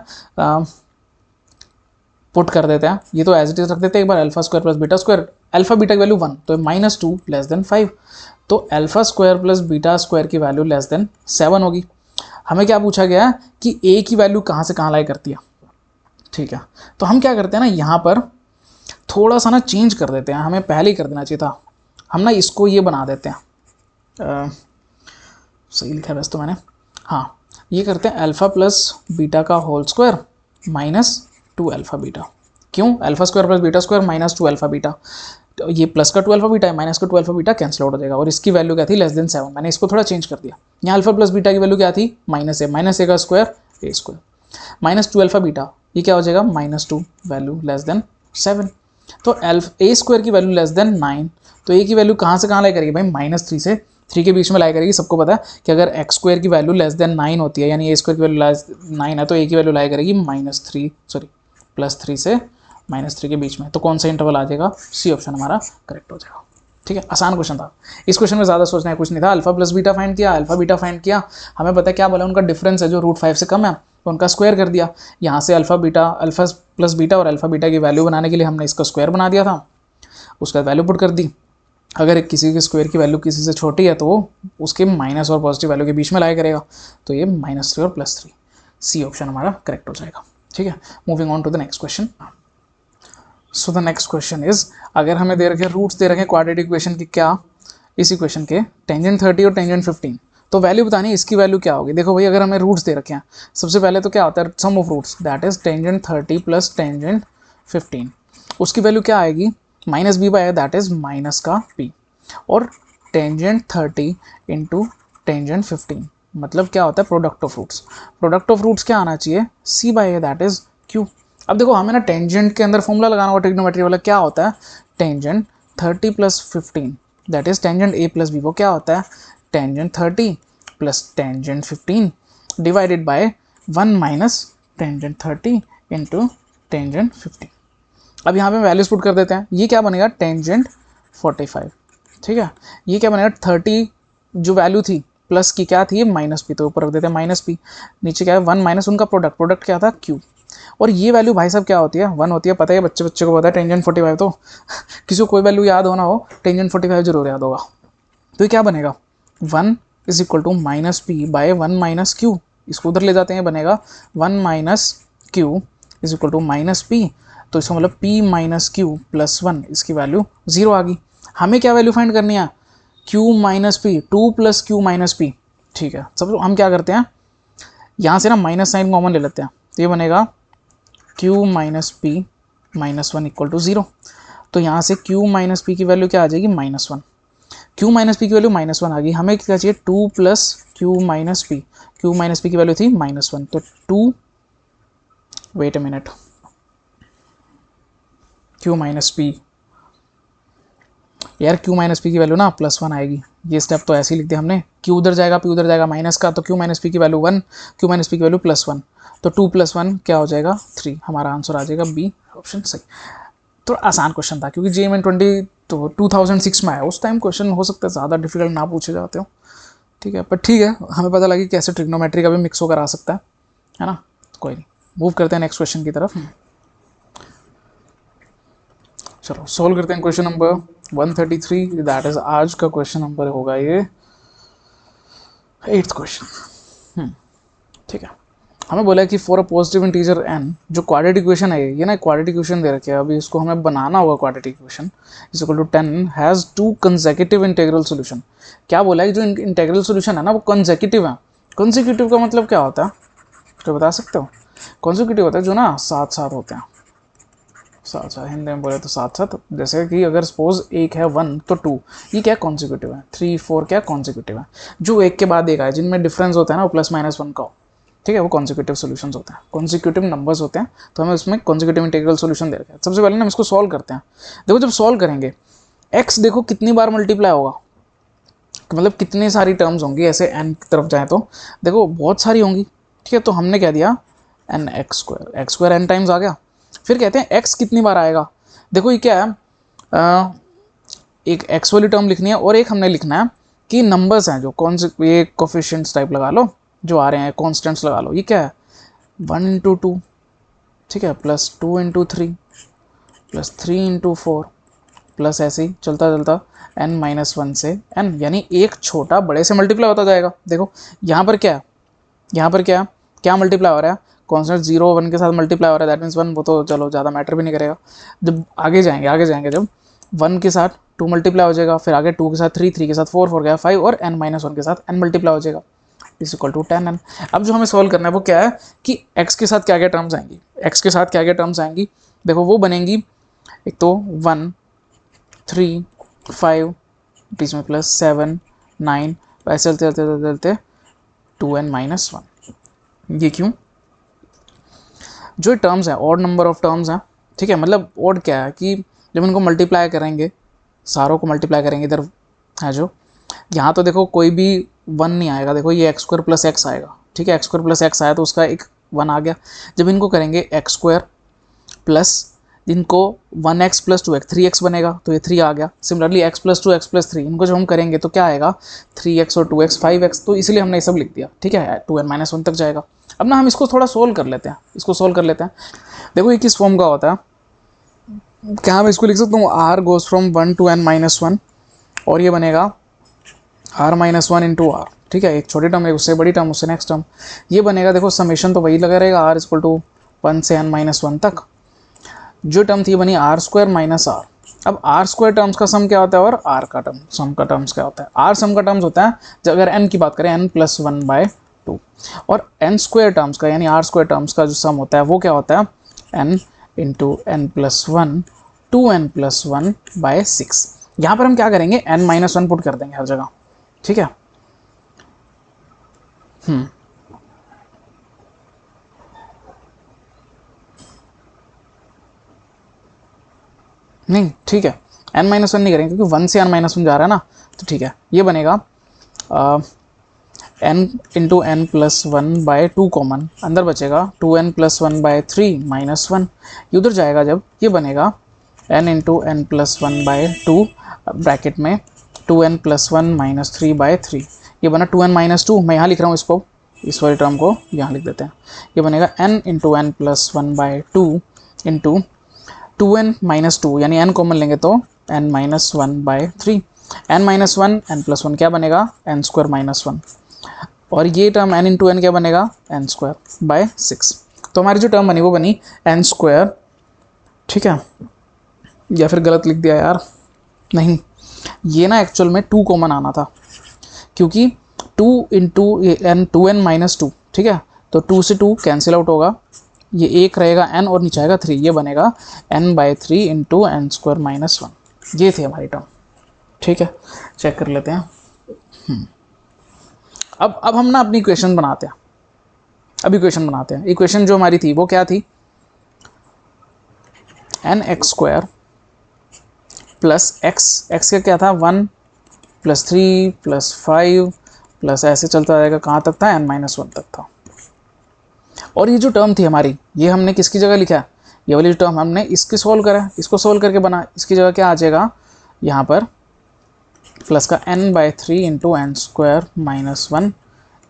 पुट कर देते हैं, ये तो एज इट इज रख देते हैं एक बार, alpha square plus beta square, alpha beta की वैल्यू 1 तो -2 लेस देन 5, तो alpha square plus beta square की वैल्यू लेस देन 7 होगी। हमें क्या पूछा गया है कि ए की वैल्यू कहाँ से कहाँ लाई करती है, ठीक है। तो हम क्या करते हैं ना, यहाँ पर थोड़ा सा ना चेंज कर देते हैं, हमें पहले ही कर देना चाहिए था, हम ना इसको ये बना देते हैं, सही लिखा है वैसे तो मैंने, हाँ ये करते हैं अल्फा प्लस बीटा का होल स्क्वायर -2 अल्फा बीटा। क्यों, alpha square plus beta square -2 alpha beta, तो ये प्लस का 2 अल्फा बीटा है, माइनस का 2 अल्फा बीटा कैंसिल आउट हो जाएगा, और इसकी वैल्यू क्या थी लेस देन 7, मैंने इसको थोड़ा चेंज कर दिया। यहाँ अल्फा प्लस बीटा की वैल्यू क्या थी -a का स्क्वायर ए स्क्वायर, -2 अल्फा बीटा ये क्या हो जाएगा -2 वैल्यू लेस देन 7, तो ए स्क्वायर की वैल्यू लेस देन 9, तो ए की वैल्यू कहाँ से कहाँ लाई करेगी भाई, -3 से 3 के बीच में लाई करेगी। सबको पता है कि अगर एक्स स्क्वायर की वैल्यू लेस देन 9 होती है, यानी ए स्क्वायर की वैल्यू लेस 9 है, तो ए की वैल्यू लाई करेगी +3 से -3 के बीच में, तो कौन सा इंटरवल आ जाएगा, सी ऑप्शन हमारा करेक्ट हो जाएगा। ठीक है, आसान क्वेश्चन था, इस क्वेश्चन में ज़्यादा सोचना है कुछ नहीं था। अल्फा प्लस बीटा फाइंड किया, अल्फा बीटा फाइंड किया, हमें पता है क्या बोला, उनका डिफरेंस है जो √5 से कम है, तो उनका स्क्वायर कर दिया। यहाँ से अल्फा प्लस बीटा और अल्फा बीटा की वैल्यू बनाने के लिए हमने इसका स्क्वायर बना दिया था, उसका वैल्यू पुट कर दी। अगर किसी के स्क्वायर की वैल्यू किसी से छोटी है तो वो उसके माइनस और पॉजिटिव वैल्यू के बीच में लाया करेगा, तो ये -3 और +3, सी ऑप्शन हमारा करेक्ट हो जाएगा। ठीक है, moving on to the next question. So the next question is, अगर हमें दे रखे रूट्स दे रखे क्वाड्रेटिक इक्वेशन की, क्या इस इक्वेशन के टेंजेंट 30 और टेंजेंट 15, तो वैल्यू बतानी है इसकी वैल्यू क्या होगी। देखो भाई, अगर हमें रूट्स दे रखे हैं, सबसे पहले तो क्या होता है, sum of roots, that is tangent 30 plus tangent 15, उसकी वैल्यू क्या आएगी, -b/a, दैट इज माइनस का p, और टेंजेंट 30 इंटू टेंजेंट 15 मतलब क्या होता है, product of roots. Product of roots क्या आना चाहिए, c/a, दैट इज q। अब देखो हमें ना टेंजेंट के अंदर फॉर्मूला लगाना होगा ट्रिग्नोमेट्री वाला, क्या होता है, tangent 30 plus 15 that is tangent a plus b, वो क्या होता है, tangent 30 plus tangent 15 divided by 1 minus tangent 30 into tangent 15। अब यहाँ पे वैल्यूज पुट कर देते हैं, ये क्या बनेगा, टेंजेंट 45, ठीक है, ये क्या बनेगा, 30 जो वैल्यू थी प्लस की क्या थी, -p, तो ऊपर रख देते हैं -p, नीचे क्या है 1 माइनस उनका प्रोडक्ट क्या था, q, और ये वैल्यू भाई साहब क्या होती है, 1 होती है, पता है बच्चे को पता है, टेंजेंट 45, तो किसी को कोई वैल्यू याद होना हो, टेंजेंट 45 जरूर याद होगा। तो ये क्या बनेगा, 1 is equal to -p/1 minus q, इसको उधर ले जाते हैं, बनेगा 1 minus q is equal to -p, तो इसका मतलब p माइनस q प्लस 1, इसकी वैल्यू 0 आ गई। हमें क्या वैल्यू फाइंड करनी है, q minus P, 2 plus q minus P, ठीक है। सब हम क्या करते हैं, यहाँ से ना माइनस साइन कॉमन ले लेते हैं, तो ये बनेगा q minus P minus 1 equal to 0, तो यहाँ से q माइनस पी की वैल्यू क्या आ जाएगी, -1, q माइनस पी की वैल्यू -1 आ गई। हमें क्या चाहिए, 2 plus q minus P, q minus P की वैल्यू थी -1, तो 2, wait a minute, q minus P, यार q माइनस पी की वैल्यू ना +1 आएगी, ये स्टेप तो ऐसे ही लिख दिया हमने, q उधर जाएगा, p उधर जाएगा माइनस का, तो q माइनस पी की वैल्यू 1, q माइनस पी की वैल्यू +1, तो 2 + 1 क्या हो जाएगा, 3, हमारा आंसर आ जाएगा बी ऑप्शन सही। तो आसान क्वेश्चन था, क्योंकि JEE 20 तो 2006 में आया, उस टाइम क्वेश्चन हो सकता है ज़्यादा डिफिकल्ट ना पूछे जाते हो, ठीक है, पर ठीक है, हमें पता लगी कैसे ट्रिग्नोमेट्री का भी मिक्स होकर आ सकता है ना, कोई नहीं, मूव करते हैं नेक्स्ट क्वेश्चन की तरफ। चलो सोल्व करते हैं क्वेश्चन नंबर 133, दैट इज आज का क्वेश्चन नंबर होगा ये 8th क्वेश्चन। ठीक है, हमें बोला है कि for a positive integer n, जो क्वाड्रेटिक इक्वेशन है ये ना, क्वाड्रेटिक इक्वेशन दे रखे हैं, अभी इसको हमें बनाना होगा, quadratic equation is equal to 10 has 2 consecutive integral solution. क्या बोला है, जो इंटीग्रल सॉल्यूशन है ना वो कंसेक्यूटिव है। कंसेक्यूटिव का मतलब क्या होता है, तो बता सकते हो, कंसेक्यूटिव होता है जो ना साथ साथ होते हैं, साथ साथ, हिंदी में बोले तो साथ साथ, जैसे कि अगर सपोज एक है 1 तो 2, ये क्या कॉन्जिक्यूटिव है, 3 4 क्या कॉन्जिक्यूटिव है, जो एक के बाद एक आए, जिनमें डिफरेंस होता है ना वो +-1 का हो, ठीक है, वो कॉन्जिक्यूटिव सॉल्यूशंस होते हैं, कॉन्जिक्यूटिव नंबर्स होते हैं, तो हमें उसमें कॉन्जिक्यूटिव इंटीग्रल सॉल्यूशन दे रखा है। सबसे पहले ना हम इसको सॉल्व करते हैं। देखो जब सॉल्व करेंगे, x देखो कितनी बार मल्टीप्लाई होगा, मतलब कितनी सारी टर्म्स होंगी ऐसे n की तरफ जाए तो देखो बहुत सारी होंगी, ठीक है, तो हमने क्या दिया x² n टाइम्स आ गया। फिर कहते हैं x कितनी बार आएगा, देखो ये क्या है, एक x वाली टर्म लिखनी है और एक हमने लिखना है कि नंबर्स हैं जो कौन से, ये कोफिशिएंट्स टाइप लगा लो जो आ रहे हैं, कॉन्स्टेंट्स लगा लो, ये क्या है 1 इंटू 2, ठीक है, plus 2 into 3 plus 3 into 4 plus ऐसे ही चलता चलता n-1 से n, यानी एक छोटा बड़े से मल्टीप्लाई होता जाएगा। देखो यहाँ पर क्या है, यहाँ पर क्या मल्टीप्लाई हो रहा है, कॉन्स्टेंट 0 1 के साथ मल्टीप्लाई हो रहा है, दैट मीन्स 1, वो तो चलो ज़्यादा मैटर भी नहीं करेगा। जब आगे जाएंगे जब 1 के साथ 2 मल्टीप्लाई हो जाएगा, फिर आगे 2 के साथ 3, 3 के साथ 4, 4 के साथ 5 और n-1 के साथ n मल्टीप्लाई हो जाएगा, इज इक्वल टू 10n। अब जो हमें सॉल्व करना है वो क्या है कि x के साथ क्या क्या टर्म्स आएंगी, x के साथ क्या क्या टर्म्स आएंगी, देखो वो बनेंगी, एक तो 1 3 5 बीच में प्लस 7 9, ऐसे चलते चलते चलते चलते 2n-1। ये क्यों, जो टर्म्स है ऑड नंबर ऑफ टर्म्स हैं, ठीक है, मतलब ऑड क्या है कि जब इनको मल्टीप्लाई करेंगे, सारों को मल्टीप्लाई करेंगे, इधर है जो यहाँ तो देखो कोई भी 1 नहीं आएगा, देखो ये एक्स स्क्वायर प्लस एक्स आएगा, ठीक है, एक्स स्क्वायर प्लस एक्स आया तो उसका एक 1 आ गया। जब इनको करेंगे एक्स स्क्वायर प्लस इनको 1x प्लस 2x 3x बनेगा, तो ये 3 आ गया। Similarly x plus 2x plus 3 इनको जब हम करेंगे तो क्या आएगा 3x और 2x 5x, तो इसलिए हमने ये सब लिख दिया, ठीक है, 2n-1 तक जाएगा। अब ना हम इसको थोड़ा सोल्व कर लेते हैं, इसको सोल्व कर लेते हैं। देखो ये किस फॉर्म का होता है, क्या मैं इसको लिख सकता हूँ, r goes from 1 to n-1 और ये बनेगा r-1 इंटू r, ठीक है, एक छोटी टर्म है उससे बड़ी टर्म उससे नेक्स्ट टर्म, ये बनेगा, देखो समेशन तो वही लगा रहेगा, r इक्वल टू 1 से n-1 तक। जो टर्म थी बनी आर स्क्वायर माइनस आर। अब आर स्क्वायर टर्म्स का सम क्या होता है और आर का टर्म सम का टर्म्स क्या होता है, आर सम का टर्म्स होता है जब अगर एन की बात करें n+1/2, और एन स्क्वायर टर्म्स का यानी आर स्क्वायर टर्म्स का जो सम होता है वो क्या होता है n इंटू n+1 2n+1/6। यहाँ पर हम क्या करेंगे n-1 पुट कर देंगे हर जगह, ठीक है। नहीं ठीक है, n-1 नहीं करेंगे क्योंकि 1 से n-1 जा रहा है ना, तो ठीक है, ये बनेगा n इंटू n+1/2 कॉमन, अंदर बचेगा 2n+1/3 -1, ये उधर जाएगा जब ये बनेगा n इंटू n+1/2 ब्रैकेट में 2n+1 -3/3, ये बना 2n-2, मैं यहाँ लिख रहा हूँ इसको, इस वाली टर्म को यहाँ लिख देते हैं, ये बनेगा n into n+1/2 into 2n-2 यानी n कॉमन लेंगे तो n-1/3, n-1 n+1 क्या बनेगा n²-1, और ये टर्म n इंटू n क्या बनेगा n²/6। तो हमारी जो टर्म बनी वो बनी n², ठीक है, या फिर गलत लिख दिया यार, नहीं ये ना एक्चुअल में 2 कॉमन आना था क्योंकि 2 इंटू n 2n-2, ठीक है, तो 2 से 2 कैंसिल आउट होगा, ये एक रहेगा n और नीचे आएगा 3, ये बनेगा n/3 इंटू n²-1, ये थी हमारी टर्म, ठीक है, चेक कर लेते हैं। अब हम ना अपनी इक्वेशन बनाते हैं, अब इक्वेशन बनाते हैं। इक्वेशन जो हमारी थी वो क्या थी, n(x² प्लस x का क्या था 1 + 3 + 5 प्लस ऐसे चलता जाएगा, कहाँ तक था n-1 तक था। और ये जो टर्म थी हमारी, ये हमने किसकी जगह लिखा है, ये वाली टर्म हमने इसकी सोल्व करा, इसको सोल्व करके बना, इसकी जगह क्या आ जाएगा यहाँ पर प्लस का n/3 into n²-1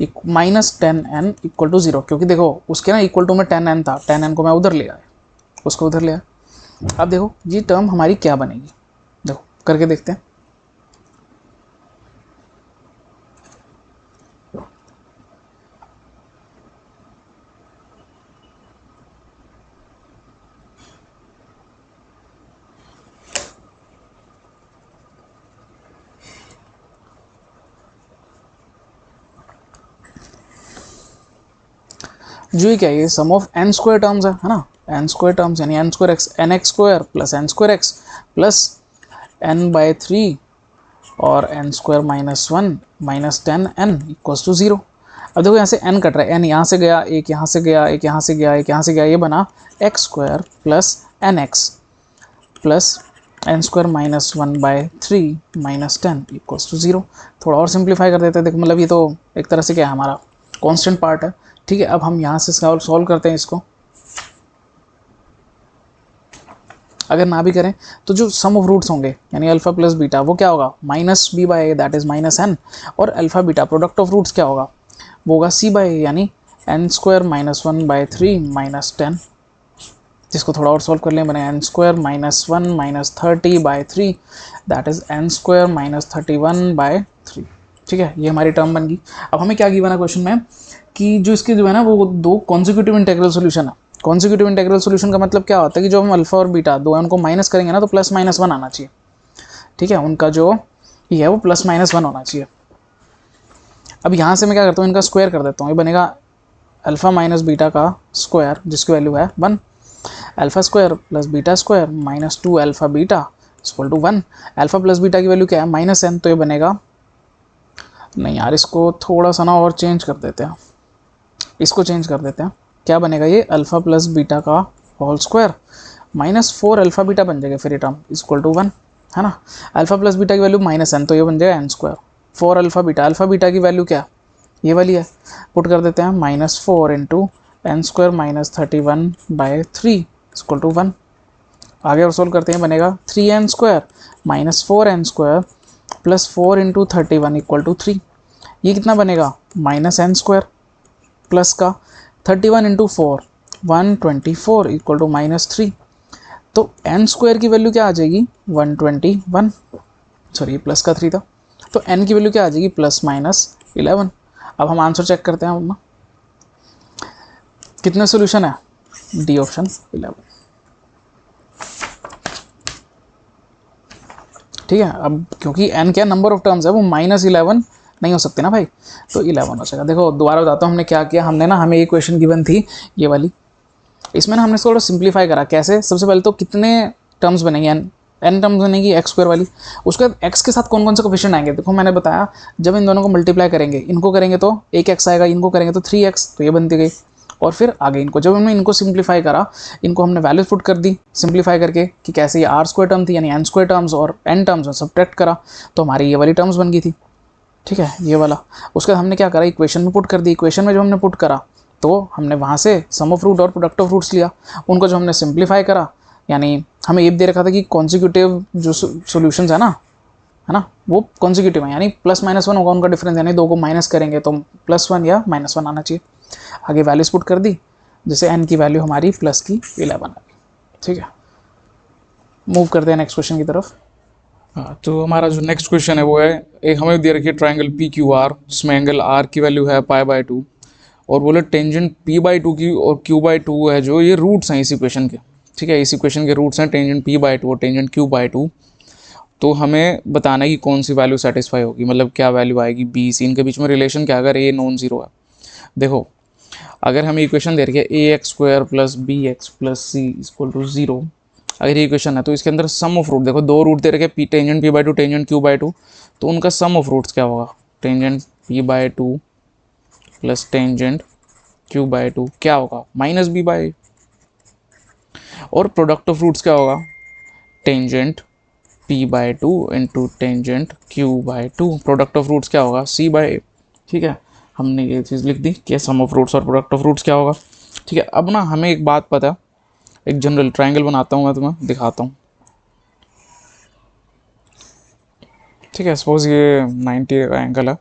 -10n equal to 0, क्योंकि देखो उसके ना इक्वल टू में 10n था, 10n को मैं उधर ले आया, उसको उधर ले आया। अब देखो ये टर्म हमारी क्या बनेगी, देखो करके देखते हैं। जो ये क्या है, सम ऑफ n² टर्म्स है ना, n² टर्म्स यानी n² plus n² plus n/3 और n²-1 -10n इक्वल्स टू 0। अब देखो यहाँ से n कट रहा है, n यहाँ से गया, एक यहाँ से गया, एक यहाँ से गया, एक यहाँ से गया, ये बना x² plus nx plus n²-1/3 -10 equals to 0। थोड़ा और सिंप्लीफाई कर देते हैं, देखो मतलब ये तो एक तरह से क्या है हमारा कांस्टेंट पार्ट है, ठीक है। अब हम यहाँ से सॉल्व करते हैं इसको, अगर ना भी करें तो जो सम ऑफ रूट्स होंगे यानी अल्फा प्लस बीटा वो क्या होगा -b/a दैट इज -n, और alpha beta product of roots क्या होगा वो होगा c/a यानी N square minus one by three minus ten, जिसको थोड़ा और सॉल्व कर लें बने N square minus one minus thirty by three, that is N square minus 31 by three. ठीक है, ये हमारी टर्म बन गई। अब हमें क्या गिवन है क्वेश्चन में कि जो इसके जो है ना वो दो कॉन्जिक्यूटिव इंटेग्रल सोल्यूशन है। कॉन्जिक्यूटिव इंटेग्रल सोल्यूशन का मतलब क्या होता है कि जो हम अल्फा और बीटा दो है उनको माइनस करेंगे ना तो प्लस माइनस वन आना चाहिए। ठीक है, उनका जो ये है वो प्लस माइनस वन होना चाहिए। अब यहाँ से मैं क्या करता हूँ, इनका स्क्वायर कर देता हूँ, ये बनेगा अल्फा माइनस बीटा का स्क्वायर जिसकी वैल्यू है one, alpha square plus beta square minus two alpha beta equal to one. Alpha plus beta की वैल्यू क्या है माइनस एन, तो ये बनेगा, नहीं यार इसको थोड़ा सा ना और चेंज कर देते हैं, इसको चेंज कर देते हैं, क्या बनेगा ये अल्फा प्लस बीटा का whole square minus four alpha beta बन जाएगा, फिर ये टर्म इक्वल टू वन है ना। अल्फा प्लस बीटा की वैल्यू माइनस एन, तो ये बन जाएगा N square, four alpha beta की वैल्यू क्या ये वाली है, पुट कर देते हैं minus four into N square minus 31 by three equal to one. आगे और सोल्व करते हैं, बनेगा three N square minus four N square plus four into 31 equal to three. ये कितना बनेगा माइनस एन स्क्वायर प्लस का 31 into four 124 equal to minus three. तो एन स्क्वायर की वैल्यू क्या आ जाएगी 121, सॉरी प्लस का थ्री था, तो एन की वैल्यू क्या आ जाएगी प्लस माइनस 11। अब हम आंसर चेक करते हैं अपना, कितने सोल्यूशन है, डी ऑप्शन 11। ठीक है, अब क्योंकि एन क्या नंबर ऑफ टर्म्स है वो माइनस 11 नहीं हो सकते ना भाई, तो 11 हो जाएगा। देखो दोबारा बताता हूँ हमने क्या किया, हमने ना हमें एक क्वेश्चन गिवन थी ये वाली, इसमें ना हमने थोड़ा सिंप्लीफाई करा। कैसे, सबसे पहले तो कितने टर्म्स बनेंगे, एन टर्म्स बनेगी एक्स स्क्वायर वाली, उसके बाद एक्स के साथ कौन कौन से कोफिशिएंट आएंगे। देखो मैंने बताया जब इन दोनों को मल्टीप्लाई करेंगे, इनको करेंगे तो एक एक्स आएगा, इनको करेंगे तो थ्री एक्स, तो ये बनती गई। और फिर आगे इनको जब हमने इनको सिंप्लीफाई करा, इनको हमने वैल्यूज पुट कर दी सिंप्लीफाई करके कि कैसे ये आर स्क्वायर टर्म थी यानी एन स्क्वायर टर्म्स और एन टर्म्स में सब्ट्रैक्ट करा, तो हमारी ये वाली टर्म्स बन गई थी। ठीक है, ये वाला। उसके बाद हमने क्या करा, इक्वेशन में पुट कर दी, इक्वेशन में जो हमने पुट करा तो हमने वहाँ से सम ऑफ रूट और प्रोडक्ट ऑफ रूट्स लिया, उनको जो हमने सिंप्लीफाई करा, यानी हमें ये दे रखा था कि कॉन्जिक्यूटिव जो सॉल्यूशंस है ना वो कॉन्जिक्यूटिव है, यानी प्लस माइनस वन होगा उनका डिफरेंस, यानी दो को माइनस करेंगे तो प्लस वन या माइनस वन आना चाहिए। आगे वैल्यूज पुट कर दी, जैसे एन की वैल्यू हमारी प्लस की 11 आ गई। ठीक है, मूव करते हैं नेक्स्ट क्वेश्चन की तरफ। हाँ, तो हमारा जो नेक्स्ट क्वेश्चन है वो है, एक हमें दे रखी है ट्राइंगल पी क्यू आर, जिसमें एंगल आर की वैल्यू है पाई बाई टू, और बोले टेंजेंट पी बाई टू की और क्यू बाई टू है, जो ये रूट्स हैं इसी क्वेश्चन के। ठीक है, इसी क्वेश्चन के रूट्स हैं टेंजेंट पी बाई टू और टेंजेंट क्यू बाई टू। तो हमें बताना है कि कौन सी वैल्यू सेटिस्फाई होगी, मतलब क्या वैल्यू आएगी बी सी, इनके बीच में रिलेशन क्या, अगर ए नॉन जीरो है। देखो अगर हमें इक्वेशन दे रखी है A X square plus B X plus C equal to zero, अगर ये इक्वेशन है तो इसके अंदर सम ऑफ रूट, देखो दो रूट दे रखे P tangent P by two tangent Q by two, तो उनका सम ऑफ रूट्स क्या होगा, tangent P by two plus tangent Q by two क्या होगा माइनस बी बाई, और प्रोडक्ट ऑफ रूट्स क्या होगा, tangent P by two into tangent Q by two, product of roots क्या होगा सी बाई। ठीक है, हमने ये चीज़ लिख दी कि सम ऑफ रूट्स और प्रोडक्ट ऑफ रूट्स क्या होगा। ठीक है, अब ना हमें एक बात पता है, एक जनरल ट्राइंगल बनाता हूँ मैं तुम्हें दिखाता हूँ। ठीक है, सपोज ये 90 का एंगल है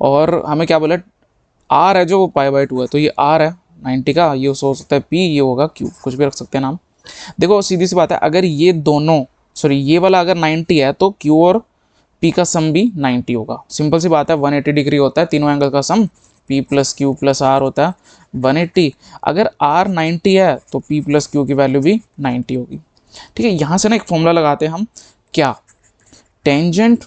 और हमें क्या बोला, आर है जो पाई बाई टू है, तो ये आर है 90 का, ये हो सकता है पी, ये होगा क्यू, कुछ भी रख सकते हैं नाम। देखो सीधी सी बात है, अगर ये दोनों सॉरी ये वाला अगर 90 है तो क्यू और पी का सम भी 90 होगा। सिंपल सी बात है, 180 डिग्री होता है तीनों एंगल का sum, P plus Q plus R होता है 180। अगर आर 90 है तो पी प्लस क्यू की वैल्यू भी 90 होगी। ठीक है, यहाँ से ना एक फॉर्मूला लगाते हैं हम, क्या, tangent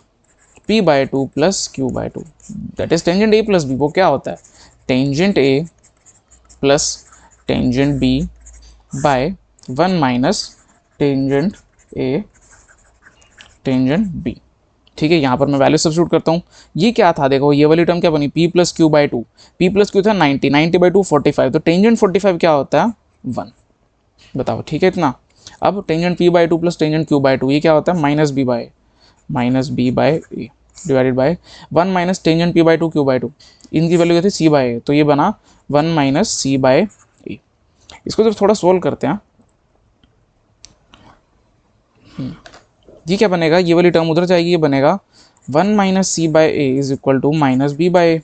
P by two plus Q by two that is tangent A plus B, वो क्या होता है tangent A plus tangent B by one minus tangent A tangent B. ठीक है, यहाँ पर मैं वैल्यू सब्स्टिट्यूट करता हूँ, ये क्या था, देखो ये वाली टर्म क्या बनी, p plus Q by to, P plus Q था 90, 90 बाई टू 45, तो टेंजेंट 45 क्या होता है 1, बताओ। ठीक है इतना, अब tangent p by two plus tangent Q by two, ये क्या होता है minus B by A divided by 1 minus tangent p by two Q by two, इनकी वैल्यू क्या थी c बाई ए, तो ये बना 1 माइनस सी बाई ए। इसको जब थोड़ा सोल्व करते हैं, ये क्या बनेगा, ये वाली टर्म उधर जाएगी, ये बनेगा 1 minus C by A is equal to minus B by A.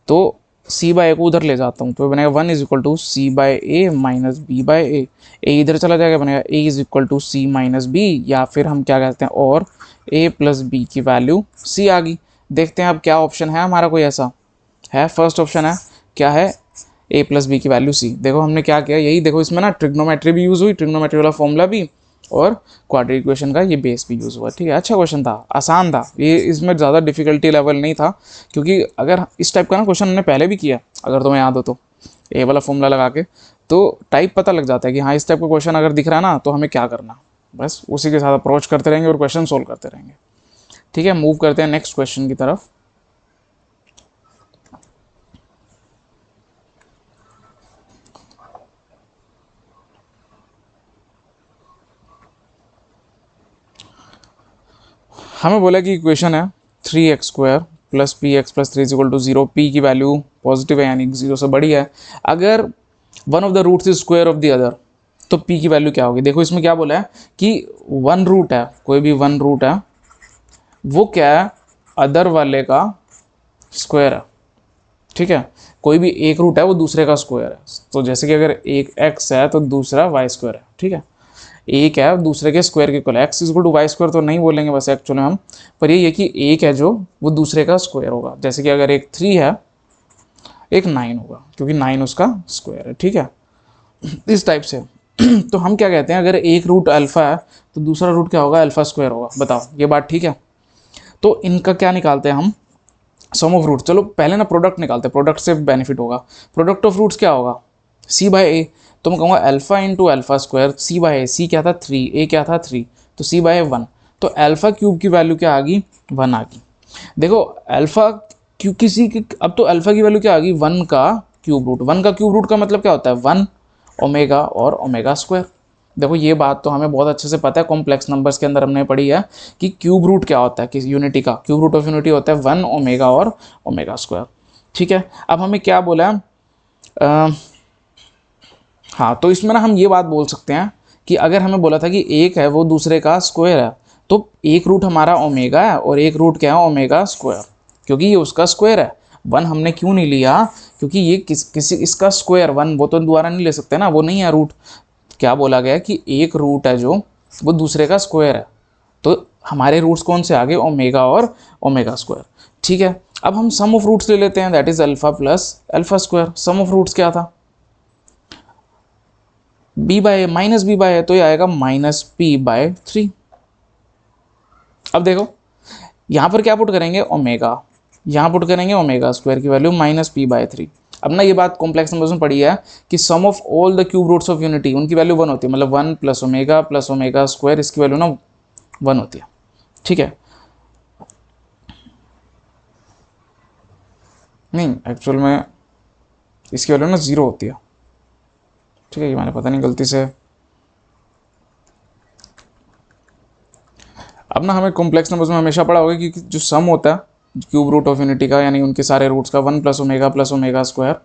तो सी बाय ए को उधर ले जाता हूँ तो बनेगा 1 is equal to C by A minus B by A, A इधर चला जाएगा बनेगा A is equal to C minus B, या फिर हम क्या कहते हैं और ए प्लस बी की वैल्यू सी आ गई। देखते हैं अब क्या ऑप्शन है हमारा, कोई ऐसा है। फर्स्ट ऑप्शन है क्या है, ए प्लस बी की वैल्यू सी। देखो हमने क्या किया, यही देखो इसमें ना ट्रिग्नोमेट्री भी यूज़ हुई, ट्रिग्नोमेट्री वाला फॉर्मूला भी, और क्वाड्रेटिक इक्वेशन का ये बेस भी यूज़ हुआ। ठीक है, अच्छा क्वेश्चन था, आसान था ये, इसमें ज़्यादा डिफिकल्टी लेवल नहीं था, क्योंकि अगर इस टाइप का ना क्वेश्चन हमने पहले भी किया, अगर तुम्हें याद हो तो, ए वाला फॉर्मूला लगा के, तो टाइप पता लग जाता है कि हाँ इस टाइप का क्वेश्चन अगर दिख रहा है ना तो हमें क्या करना, बस उसी के साथ अप्रोच करते रहेंगे और क्वेश्चन सोल्व करते रहेंगे। ठीक है, मूव करते हैं नेक्स्ट क्वेश्चन की तरफ। हमें बोला कि इक्वेशन है 3x² plus P X plus 3 equal to 0, P की वैल्यू पॉजिटिव है यानी 0 से बड़ी है, अगर one of the roots is square of the other, तो पी की वैल्यू क्या होगी। देखो इसमें क्या बोला है कि वन रूट है, कोई भी वन रूट है वो क्या है, अदर वाले का स्क्वायर है। ठीक है, कोई भी एक रूट है वो दूसरे का स्क्वायर है, तो जैसे कि अगर एक x है तो दूसरा y स्क्वायर है। ठीक है, एक है दूसरे के स्क्वायर के equal, X equal to Y square तो नहीं बोलेंगे बस एक्चुअली हम, पर ये कि एक है जो वो दूसरे का स्क्वायर होगा, जैसे कि अगर एक 3 है एक 9 होगा, क्योंकि 9 उसका स्क्वायर है। ठीक है, इस टाइप से तो हम क्या कहते हैं, अगर एक रूट अल्फा है तो दूसरा रूट क्या होगा, अल्फा स्क्वायर होगा। बताओ ये बात ठीक है। तो इनका क्या निकालते हैं हम, सम ऑफ रूट। चलो पहले ना प्रोडक्ट निकालते हैं, प्रोडक्ट से बेनिफिट होगा। प्रोडक्ट ऑफ रूट्स क्या होगा, सी बाय ए, तो मैं कहूँगा alpha into alpha square C by ए, सी क्या था 3, ए क्या था 3, तो सी बाय 1, तो अल्फा क्यूब की वैल्यू क्या आ गई 1 आ गई। देखो अल्फा क्यू किसी की, अब तो अल्फा की वैल्यू क्या आ गई 1 का क्यूब रूट। 1 का क्यूब रूट का मतलब क्या होता है 1 ओमेगा और ओमेगा स्क्वायर। देखो ये बात तो हमें बहुत अच्छे से पता है, कॉम्प्लेक्स नंबर्स के अंदर हमने पढ़ी है कि क्यूब रूट क्या होता है, कि यूनिटी का क्यूब रूट ऑफ यूनिटी होता है 1 ओमेगा और ओमेगा स्क्वायर। ठीक है, अब हमें क्या बोला है, हाँ तो इसमें ना हम ये बात बोल सकते हैं कि अगर हमें बोला था कि एक है वो दूसरे का स्क्वायर है, तो एक रूट हमारा ओमेगा है और एक रूट क्या है ओमेगा स्क्वायर, क्योंकि ये उसका स्क्वायर है। 1 हमने क्यों नहीं लिया, क्योंकि ये किसी इसका स्क्वायर 1 वो तो दोबारा नहीं ले सकते ना, वो नहीं है रूट। क्या बोला गया कि एक रूट है जो वो दूसरे का स्क्वायर है, तो हमारे रूट्स कौन से आ गए ओमेगा और ओमेगा स्क्वायर। ठीक है, अब हम सम ऑफ रूट्स ले लेते हैं, that is alpha plus alpha square. Sum of roots क्या था, B by minus B by, तो ये आएगा माइनस पी बाय 3। अब देखो यहाँ पर क्या पुट करेंगे ओमेगा, यहाँ पुट करेंगे ओमेगा स्क्वायर की वैल्यू माइनस पी बाय 3। अब ना ये बात कॉम्प्लेक्स नंबर्स में पढ़ी है कि sum of all the cube roots of unity, उनकी वैल्यू 1 होती है, मतलब 1 प्लस ओमेगा स्क्वायर, इसकी वैल्यू ना 1 होती है। ठीक है, नहीं एक्चुअल में इसकी वैल्यू ना 0 होती है। ठीक है, ये मैंने पता नहीं गलती से, अब ना हमें कॉम्प्लेक्स नंबर्स में हमेशा पढ़ा होगा कि जो सम होता है क्यूब रूट ऑफ यूनिटी का, यानी उनके सारे रूट्स का 1 प्लस ओमेगा स्क्वायर,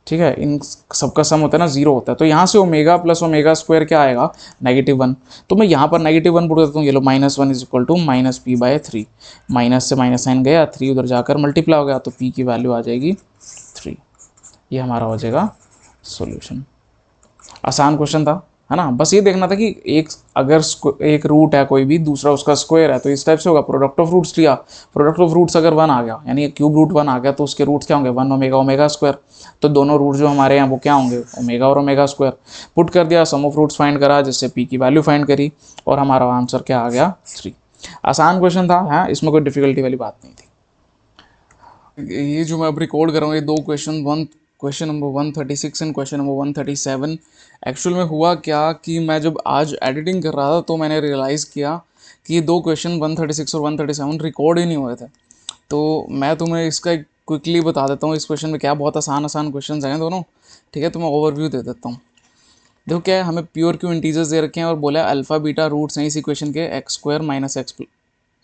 ठीक है, इन सबका सम होता है ना 0 होता है। तो यहाँ से ओमेगा प्लस ओमेगा स्क्वायर क्या आएगा -1, तो मैं यहाँ पर -1 पुट देता हूँ, ये लो -1 is equal to minus P by 3, minus से माइनस साइन गया, 3 उधर जाकर मल्टीप्लाई हो गया, तो पी की वैल्यू आ जाएगी 3। ये हमारा हो जाएगा सोल्यूशन। आसान क्वेश्चन था, है ना, बस ये देखना था कि एक अगर एक रूट है कोई भी, दूसरा उसका स्क्वायर है, तो इस टाइप से होगा। प्रोडक्ट ऑफ रूट्स लिया, प्रोडक्ट ऑफ रूट्स अगर 1 आ गया, यानी क्यूब रूट 1 आ गया, तो उसके रूट्स क्या होंगे 1 ओमेगा ओमेगा स्क्वायर, तो दोनों रूट जो हमारे हैं वो क्या होंगे ओमेगा और ओमेगा स्क्वायर। पुट कर दिया, सम ऑफ रूट्स फाइंड करा, जिससे पी की वैल्यू फाइंड करी, और हमारा आंसर क्या आ गया 3। आसान क्वेश्चन था, हाँ इसमें कोई डिफिकल्टी वाली बात नहीं थी। ये जो मैं अब रिकॉर्ड कर रहा हूँ, ये 2 question, question number 136 and question number 137। Actual में हुआ क्या कि मैं जब आज एडिटिंग कर रहा था तो मैंने रियलाइज़ किया कि ये 2 क्वेश्चन 136 और 137 रिकॉर्ड ही नहीं हुए थे। तो मैं तुम्हें इसका क्विकली बता देता हूँ, इस क्वेश्चन में क्या बहुत आसान आसान क्वेश्चन हैं दोनों। ठीक है, तो मैं ओवरव्यू दे देता हूँ। देखो क्या है, हमें प्योर क्यू इंटीजर्स दे रखे हैं और बोला है अल्फा बीटा रूट्स हैं इस इक्वेशन के x² minus x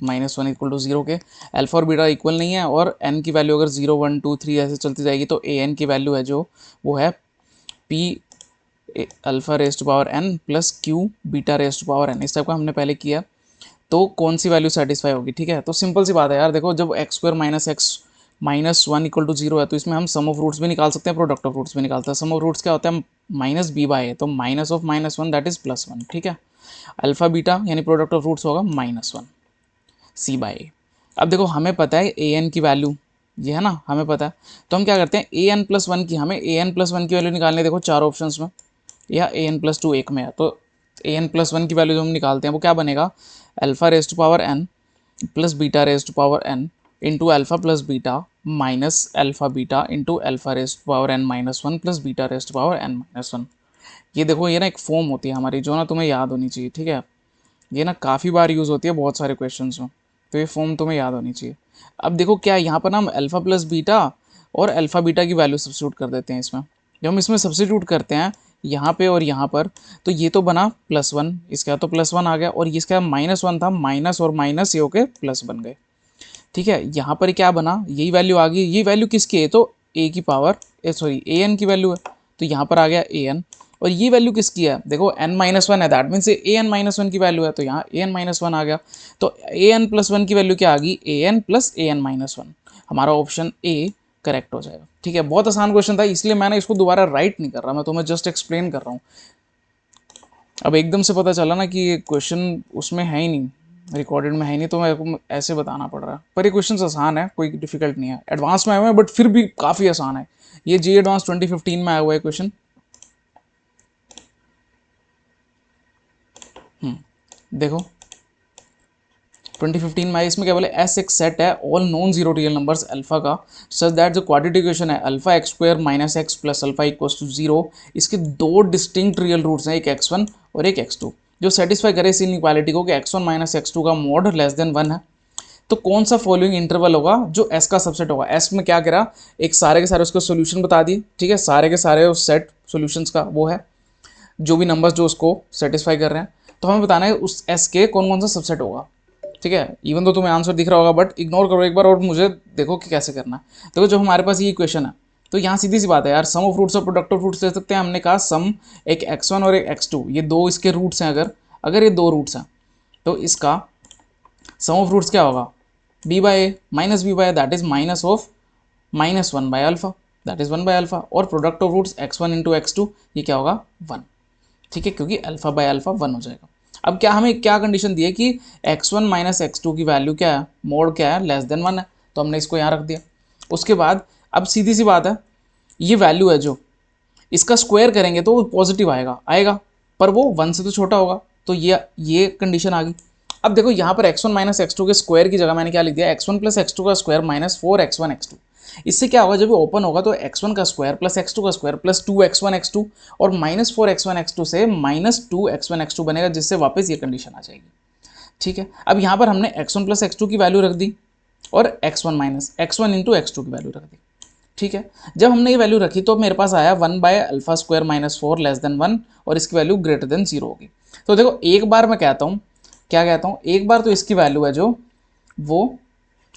-1 equal to 0 के। अल्फा और बीटा इक्वल नहीं है, और n की वैल्यू अगर 0 1 2 3 ऐसे चलती जाएगी, तो a n की वैल्यू है जो वो है p alpha rest power n plus q beta rest power n। इस टाइप का हमने पहले किया, तो कौन सी वैल्यू सेटिस्फाई होगी। ठीक है, तो सिंपल सी बात है यार, देखो जब x² minus x -1 equal to 0 है, तो इसमें हम सम ऑफ रूट्स भी निकाल सकते हैं, प्रोडक्ट ऑफ रूट्स भी निकालते हैं। सम ऑफ रूट्स क्या होता है, -b/a, तो माइनस ऑफ -1 दैट इज +1, ठीक है। अल्फा बीटा यानी प्रोडक्ट ऑफ रूट्स होगा -1 c/a। अब देखो हमें पता है ए एन की वैल्यू, ये है ना, हमें पता है, तो हम क्या करते हैं an+1 की, हमें an+1 की वैल्यू निकालनी है। देखो चार ऑप्शंस में, या an+2 एक में है, तो an+1 की वैल्यू जो हम निकालते हैं वो क्या बनेगा, alpha raise to power n plus beta raise to power n into alpha plus beta minus alpha beta into alpha raise to power n-1 plus beta raise to power n-1। ये देखो ये ना एक फॉर्म होती है हमारी, जो ना तुम्हें याद होनी चाहिए, ठीक है। ये ना काफ़ी बार यूज़ होती है बहुत सारे क्वेश्चंस में, तो ये फॉर्म तुम्हें याद होनी चाहिए। अब देखो क्या यहाँ पर ना हम अल्फा प्लस बीटा और अल्फा बीटा की वैल्यू सब्स्टिट्यूट कर देते हैं इसमें। जब हम इसमें सब्स्टिट्यूट करते हैं यहाँ पे और यहाँ पर, तो ये तो बना +1, इसका तो +1 आ गया, और इसका -1 था, माइनस और माइनस ये होके प्लस बन गए, ठीक है। यहाँ पर क्या बना, यही वैल्यू आ गई। ये वैल्यू किसकी है, तो ए की पावर सॉरी ए एन की वैल्यू है, तो यहाँ पर आ गया ए एन। और ये वैल्यू किसकी है, देखो n-1 है, दैट मीन्स ए n-1 की वैल्यू है, तो यहाँ ए n-1 आ गया। तो ए n+1 की वैल्यू क्या आ गई, A N plus A n-1। हमारा ऑप्शन ए करेक्ट हो जाएगा, ठीक है। बहुत आसान क्वेश्चन था, इसलिए मैंने इसको दोबारा राइट नहीं कर रहा, मैं तुम्हें जस्ट एक्सप्लेन कर रहा हूँ। अब एकदम से पता चला ना कि ये क्वेश्चन उसमें है ही नहीं, रिकॉर्डेड में है नहीं, तो मेरे को ऐसे बताना पड़ रहा है। पर ये क्वेश्चन आसान है, कोई डिफिकल्ट नहीं है, एडवांस में आए हुए हैं बट फिर भी काफ़ी आसान है। ये जी एडवांस 2015 में आया हुआ है क्वेश्चन। देखो 2015 में इसमें क्या बोले, एस एक सेट है all non zero real numbers alpha का, सच दैट जो क्वाड्रेटिक इक्वेशन है alpha x square minus x plus alpha equals to 0, इसके दो डिस्टिंक्ट रियल रूट्स हैं, एक x1 और एक x2, जो सेटिस्फाई करे इस इनइक्वालिटी को कि x1 माइनस x2 का मॉड लेस देन 1 है। तो कौन सा फॉलोइंग इंटरवल होगा जो S का सबसेट होगा। S में क्या करा, एक सारे के सारे उसको सोल्यूशन बता दिए, ठीक है, सारे के सारे उस सेट सोल्यूशंस का वो है, जो भी नंबर्स जो उसको सेटिस्फाई कर रहे हैं, तो हमें बताना है उस S के कौन कौन सा सबसेट होगा, ठीक है। इवन तो तुम्हें आंसर दिख रहा होगा बट इग्नोर करो एक बार और मुझे देखो कि कैसे करना है। देखो जो हमारे पास ये इक्वेशन है, तो यहाँ सीधी सी बात है यार, सम ऑफ रूट्स और प्रोडक्ट ऑफ रूट्स ले सकते हैं। हमने कहा सम एक x1 और एक x2, ये दो इसके रूट्स हैं, अगर अगर ये दो रूट्स हैं तो इसका सम ऑफ रूट्स क्या होगा, b/a minus b/a that is minus of -1/अल्फा दैट इज 1/अल्फा, और product of roots x1 into x2 ये क्या होगा 1, ठीक है, क्योंकि अल्फा/अल्फा 1 हो जाएगा। अब क्या हमें क्या कंडीशन दी है कि x1 माइनस x2 की वैल्यू क्या है, मोड क्या है, लेस देन 1 है, तो हमने इसको यहाँ रख दिया। उसके बाद अब सीधी सी बात है, ये वैल्यू है जो इसका स्क्वायर करेंगे तो वो पॉजिटिव आएगा आएगा, पर वो 1 से तो छोटा होगा, तो ये कंडीशन आ गई। अब देखो यहाँ पर x1 माइनस x2 के स्क्वायर की जगह मैंने क्या लिख दिया, x1 प्लस x2 का स्क्वायर माइनस 4x1 x2। इससे क्या होगा, जब ये ओपन होगा तो x1 का स्क्वायर प्लस x2 का स्क्वायर प्लस 2x1 x2 और माइनस 4x1 x2 से माइनस 2x1 x2 बनेगा, जिससे वापस ये कंडीशन आ जाएगी, ठीक है। अब यहाँ पर हमने x1 प्लस x2 की वैल्यू रख दी और x1 minus x1 into x2 की वैल्यू रख दी, ठीक है। जब हमने ये वैल्यू रखी तो मेरे पास आया 1/अल्फा स्क्वायर माइनस 4 लेस देन 1 और इसकी वैल्यू ग्रेटर देन 0 होगी। तो देखो एक बार मैं कहता हूँ, क्या कहता हूँ, एक बार तो इसकी वैल्यू है जो वो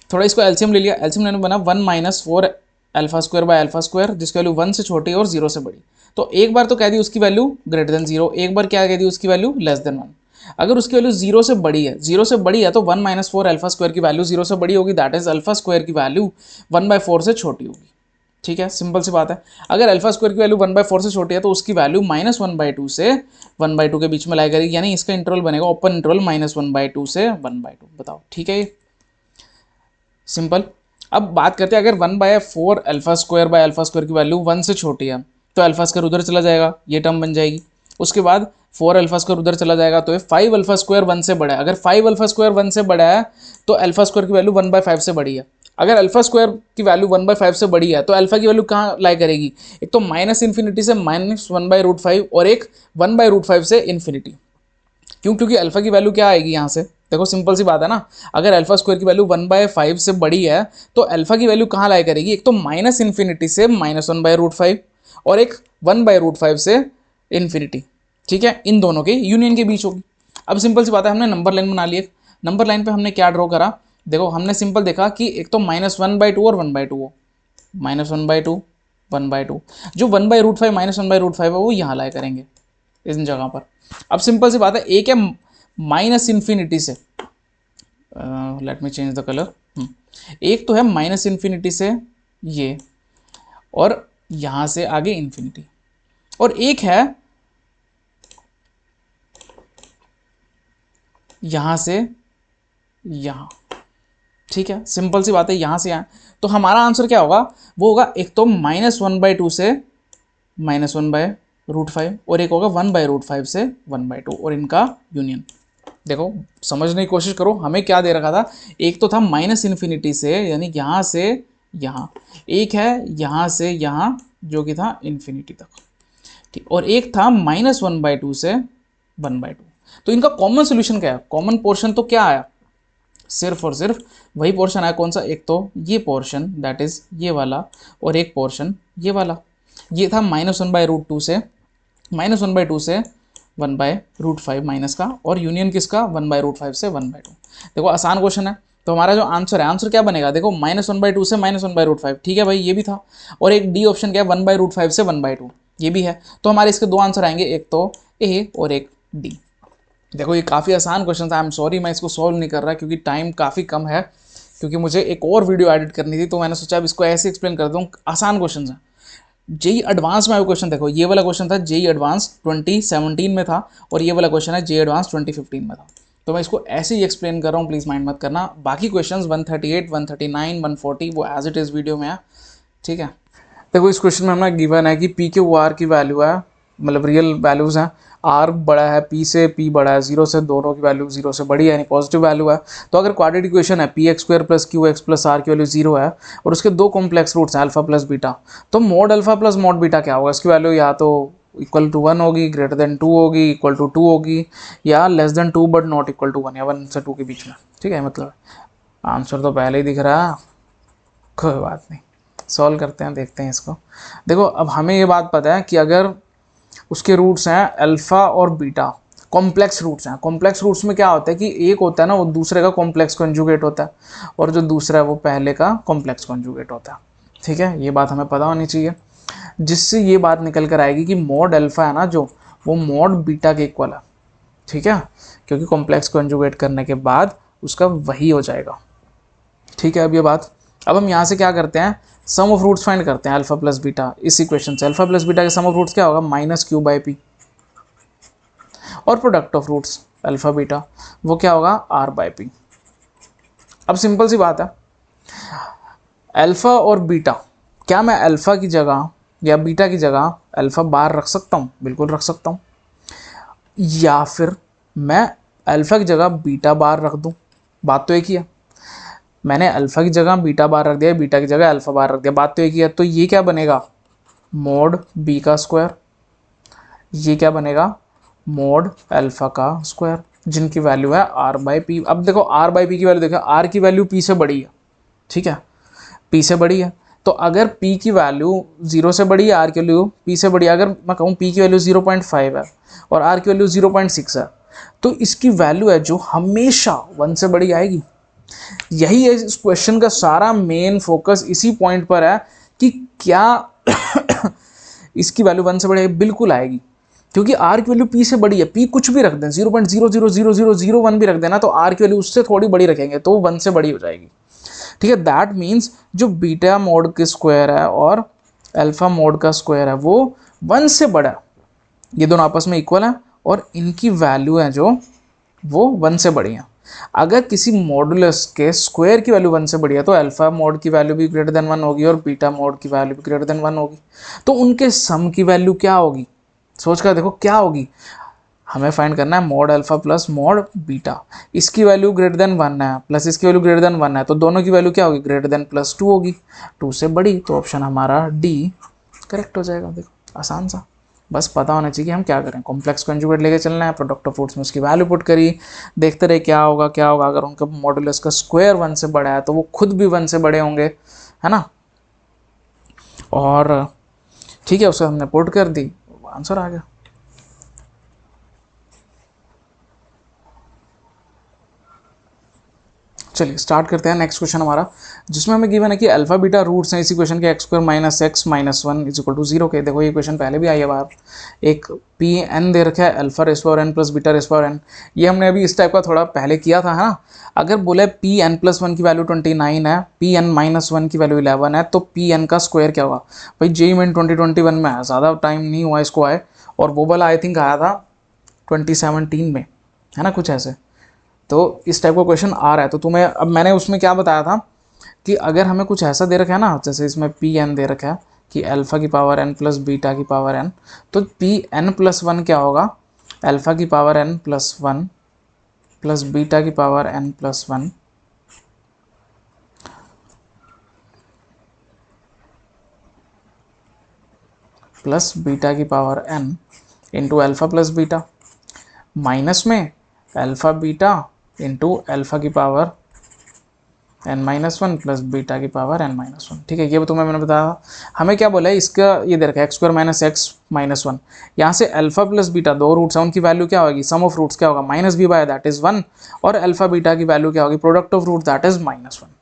थोड़ा इसको एलसीएम ले लिया, एलसीएम लेने बना 1 minus 4 alpha square by alpha square, जिसकी वैल्यू 1 से छोटी और 0 से बड़ी। तो एक बार तो कह दी उसकी वैल्यू ग्रेटर देन 0, एक बार क्या कह दी उसकी वैल्यू लेस देन 1। अगर उसकी वैल्यू 0 से बड़ी है, 0 से बड़ी है तो 1 माइनस 4 अल्फा स्क्वायर की वैल्यू 0 से बड़ी होगी, दैट इज अल्फा स्क्वायर की वैल्यू 1/4 से छोटी होगी, ठीक है, सिंपल सी बात है। अगर अल्फा स्क्वायर की वैल्यू 1/4 से छोटी है तो उसकी वैल्यू -1/2 से 1/2 के बीच में लाई करेगी, यानी इसका इंटरवल बनेगा ओपन इंटरवल -1/2 से 1/2। बताओ ठीक है, ये सिंपल। अब बात करते हैं, अगर 1/4 alpha square by alpha square की वैल्यू 1 से छोटी है तो अल्फा स्क्वायर उधर चला जाएगा, ये टर्म बन जाएगी। उसके बाद 4 अल्फा स्क्वायर उधर चला जाएगा, तो 5 अल्फा स्क्वायर 1 से बड़ा है। अगर 5 अल्फा स्क्वायर 1 से बड़ा है तो अल्फा स्क्वायर की वैल्यू 1/5 से बड़ी है। अगर अल्फा स्क्वायर की वैल्यू 1/5 से बड़ी है तो अल्फा की वैल्यू कहाँ लाई करेगी, एक तो -∞ से -1/√5 और एक 1/√5 से इन्फिनिटी। क्यों, क्योंकि अल्फा की वैल्यू क्या आएगी यहाँ से, देखो सिंपल सी बात है ना, अगर अल्फा स्क्वायर की वैल्यू 1/5 से बड़ी है तो अल्फा की वैल्यू कहाँ लाई करेगी, एक तो -∞ से -1/√5 और एक 1/√5 से इन्फिनिटी, ठीक है, इन दोनों के यूनियन के बीच होगी। अब सिंपल सी बात है, हमने नंबर लाइन बना ली। नंबर लाइन पे हमने क्या ड्रॉ करा, देखो हमने सिंपल देखा कि एक तो -1/2 और 1/2 हो, -1/2 1/2, जो 1/√5 -1/√5 है वो यहाँ लाए करेंगे इन जगह पर। अब सिंपल सी बात है, एक है -∞ से let me change the colour. एक तो है माइनस इन्फिनिटी से ये, और यहाँ से आगे इन्फिनिटी, और एक है यहाँ से यहाँ। ठीक है, सिंपल सी बात है, यहाँ से यहाँ। तो हमारा आंसर क्या होगा, वो होगा एक तो -1/2 से -1/√5, और एक होगा 1/√5 से 1/2, और इनका यूनियन। देखो समझने की कोशिश करो, हमें क्या दे रखा था, एक तो था माइनस इन्फिनिटी से यानी यहाँ से यहाँ, एक है यहाँ से यहाँ जो कि था इन्फिनिटी तक, ठीक, और एक था -1/2 से 1/2। तो इनका कॉमन सोल्यूशन क्या है, कॉमन पोर्शन तो क्या आया, सिर्फ और सिर्फ वही पोर्शन आया, कौन सा, एक तो ये पोर्शन दैट इज ये वाला, और एक पोर्शन ये वाला। ये था -1/√2 से 1/2 माइनस का, और यूनियन किसका, 1/√5 से 1/2। देखो आसान क्वेश्चन है, तो हमारा जो आंसर है, आंसर क्या बनेगा, देखो -1/2 से -1/√5, ठीक है भाई, ये भी था, और एक डी ऑप्शन क्या है, 1/√5 से 1/2, ये भी है। तो हमारे इसके दो आंसर आएंगे, एक तो ए और एक डी। देखो ये काफ़ी आसान क्वेश्चन था, आई एम सॉरी मैं इसको सॉल्व नहीं कर रहा क्योंकि टाइम काफ़ी कम है, क्योंकि मुझे एक और वीडियो एडिट करनी थी, तो मैंने सोचा अब इसको ऐसे एक्सप्लेन कर दूँ। आसान क्वेश्चन है, जेई एडवांस में आया क्वेश्चन। देखो ये वाला क्वेश्चन था जेई एडवांस 2017 में था, और ये वाला क्वेश्चन है जेई एडवांस 2015 में था। तो मैं इसको ऐसे ही एक्सप्लेन कर रहा हूँ, प्लीज़ माइंड मत करना। बाकी क्वेश्चंस 138, 139, 140 वो एज इट इज़ वीडियो में है, ठीक है। देखो इस क्वेश्चन में हमें गिवन है कि पी के वो आर की वैल्यू है, मतलब रियल वैल्यूज़ हैं, आर बड़ा है पी से, पी बड़ा है जीरो से, दोनों की वैल्यू जीरो से बड़ी है यानी पॉजिटिव वैल्यू है। तो अगर क्वाड्रेटिक इक्वेशन है p x square plus q x plus r की वैल्यू जीरो है, और उसके दो कॉम्प्लेक्स रूट्स हैं अल्फा प्लस बीटा, तो mod alpha plus mod beta क्या होगा, इसकी वैल्यू या तो इक्वल टू 1 होगी, ग्रेटर देन 2 होगी, इक्वल टू 2 होगी, या less than 2 but not equal to 1, या 1 से 2 के बीच में। ठीक है, मतलब आंसर तो पहले ही दिख रहा है, कोई बात नहीं, सॉल्व करते हैं, देखते हैं इसको। देखो अब हमें ये बात पता है कि अगर उसके रूट्स हैं अल्फ़ा और बीटा, कॉम्प्लेक्स रूट्स हैं। कॉम्प्लेक्स रूट्स में क्या होता है कि एक होता है ना वो दूसरे का कॉम्प्लेक्स कॉन्जुगेट होता है, और जो दूसरा है वो पहले का कॉम्प्लेक्स कॉन्जुगेट होता है। ठीक है, ये बात हमें पता होनी चाहिए, जिससे ये बात निकल कर आएगी कि मोड अल्फ़ा है ना जो, वो मोड बीटा के इक्वल है। ठीक है, क्योंकि कॉम्प्लेक्स कॉन्जुगेट करने के बाद उसका वही हो जाएगा। ठीक है, अब ये बात, अब हम यहाँ से क्या करते हैं, सम ऑफ रूट्स फाइंड करते हैं अल्फा प्लस बीटा। इस इक्वेशन से अल्फा प्लस बीटा के सम ऑफ रूट्स क्या होगा, -q/p, और product of roots alpha beta वो क्या होगा, r/p। अब सिंपल सी बात है, अल्फा और बीटा, क्या मैं अल्फा की जगह या बीटा की जगह अल्फा बार रख सकता हूँ, बिल्कुल रख सकता हूँ, या फिर मैं अल्फा की जगह बीटा बार रख दूँ, बात तो एक ही है। मैंने अल्फ़ा की जगह बीटा बार रख दिया, बीटा की जगह अल्फ़ा बार रख दिया, बात तो एक ही है। तो ये क्या बनेगा, मोड बी का स्क्वायर, ये क्या बनेगा, मोड अल्फ़ा का स्क्वायर, जिनकी वैल्यू है r/p। अब देखो r/p की वैल्यू देखो, r की वैल्यू p से बड़ी है, ठीक है, p से बड़ी है। तो अगर p की वैल्यू 0 से बड़ी है, r की वैल्यू p से बड़ी है, अगर मैं कहूँ p की वैल्यू 0.5 है और r की वैल्यू 0.6 है, तो इसकी वैल्यू है जो हमेशा 1 से बड़ी आएगी। यही है इस क्वेश्चन का सारा मेन फोकस, इसी पॉइंट पर है कि क्या इसकी वैल्यू 1 से बड़ी बिल्कुल आएगी, क्योंकि r की वैल्यू p से बड़ी है। p कुछ भी रख दें, 0.0000001 भी रख देना, तो r की वैल्यू उससे थोड़ी बड़ी रखेंगे तो वो 1 से बड़ी हो जाएगी। ठीक है, दैट मीन्स जो बीटा मोड के स्क्वायर है और अल्फा मोड का स्क्वायर है वो 1 से बड़ा है, ये दोनों आपस में इक्वल है, और इनकी वैल्यू है जो वो 1 से बड़ी है। अगर किसी मॉडुलस के स्क्वायर की वैल्यू 1 से बड़ी है, तो अल्फा मोड की वैल्यू भी ग्रेटर देन 1 होगी, और बीटा मोड की वैल्यू भी ग्रेटर देन 1 होगी। तो उनके सम की वैल्यू क्या होगी, सोच कर देखो क्या होगी। हमें फाइंड करना है mode alpha plus mod beta, इसकी वैल्यू ग्रेटर देन 1 है प्लस इसकी वैल्यू ग्रेटर देन 1 है, तो दोनों की वैल्यू क्या होगी, ग्रेटर देन +2 होगी, 2 से बड़ी। तो ऑप्शन हमारा डी करेक्ट हो जाएगा। देखो आसान सा, बस पता होना चाहिए कि हम क्या करें, कॉम्प्लेक्स कॉन्जुगेट लेके चलना है, प्रोडक्ट ऑफ रूट्स में उसकी वैल्यू पुट करी, देखते रहे क्या होगा क्या होगा। अगर उनका मॉडुलस का स्क्वायर 1 से बड़ा है तो वो खुद भी 1 से बड़े होंगे, है ना। और ठीक है, उसे हमने पुट कर दी, आंसर आ गया। चलिए स्टार्ट करते हैं नेक्स्ट क्वेश्चन हमारा, जिसमें हमें गिवन है कि अल्फा बीटा रूट्स हैं इसी क्वेश्चन के x square minus x minus one is equal to zero के। देखो ये क्वेश्चन पहले भी आई है बाहर, एक पी एन दे रखा है alpha raise power N plus beta raise power n, ये हमने अभी इस टाइप का थोड़ा पहले किया था है ना। अगर बोले पी एन प्लस वन की वैल्यू 29 है, पी एन माइनस वन की वैल्यू 11 है, तो पी एन का स्क्वायर क्या होगा भाई। जेईई मेन 2021 में है, ज़्यादा टाइम नहीं हुआ इसको आए, और वो वाला आई थिंक आया था 2017 में है ना, कुछ ऐसे। तो इस टाइप का क्वेश्चन आ रहा है, तो तुम्हें अब मैंने उसमें क्या बताया था कि अगर हमें कुछ ऐसा दे रखा है ना, जैसे इसमें पी एन दे रखा है कि अल्फ़ा की पावर एन प्लस बीटा की पावर एन, तो पी एन प्लस वन क्या होगा, अल्फ़ा की power N plus one plus beta की power N plus one plus beta की power N into alpha plus beta, minus में अल्फ़ा बीटा इंटू अल्फ़ा की power N minus one plus beta की पावर एन माइनस वन। ठीक है, ये तुम्हें मैंने बताया। हमें क्या बोला है, इसका ये दे रखा है x square minus x minus one, यहाँ से अल्फा प्लस बीटा दो रूट्स हैं, उनकी वैल्यू क्या होगी, सम ऑफ रूट्स क्या होगा minus B by that is one, और अल्फा बीटा की वैल्यू क्या होगी, product of root that is minus one.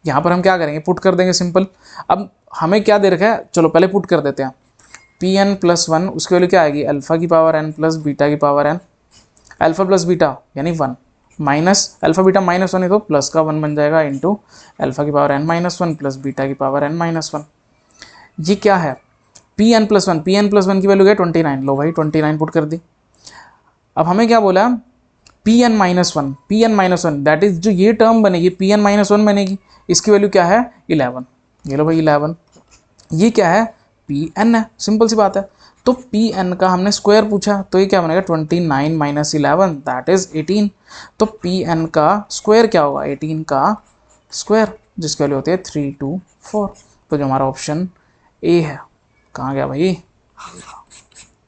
यहाँ पर हम क्या करेंगे, पुट कर देंगे सिंपल। अब हमें क्या दे रखा है, चलो पहले पुट कर देते हैं। पी एन प्लस वन, उसकी वैल्यू क्या आएगी, अल्फा की पावर एन प्लस बीटा की power N, alpha plus beta यानी one, minus alpha beta minus one है तो प्लस का वन बन जाएगा, इंटू अल्फा की power N minus one plus beta की पावर एन माइनस वन। ये क्या है, P N plus one, P N plus one की वैल्यू क्या 29, लो भाई 29 पुट कर दी। अब हमें क्या बोला, p n minus one, P n minus one that is जो ये टर्म बनेगी पी एन माइनस वन बनेगी, इसकी वैल्यू क्या है 11, ये लो भाई 11। ये क्या है, पी एन है, सिंपल सी बात है। तो पी एन का हमने स्क्वायर पूछा, तो ये क्या बनेगा 29 माइनस 11 दैट इज 18। तो पी एन का स्क्वायर क्या होगा, 18 का स्क्वायर, जिसकी वैल्यू होती है 324। तो जो हमारा ऑप्शन ए है, कहाँ गया भाई,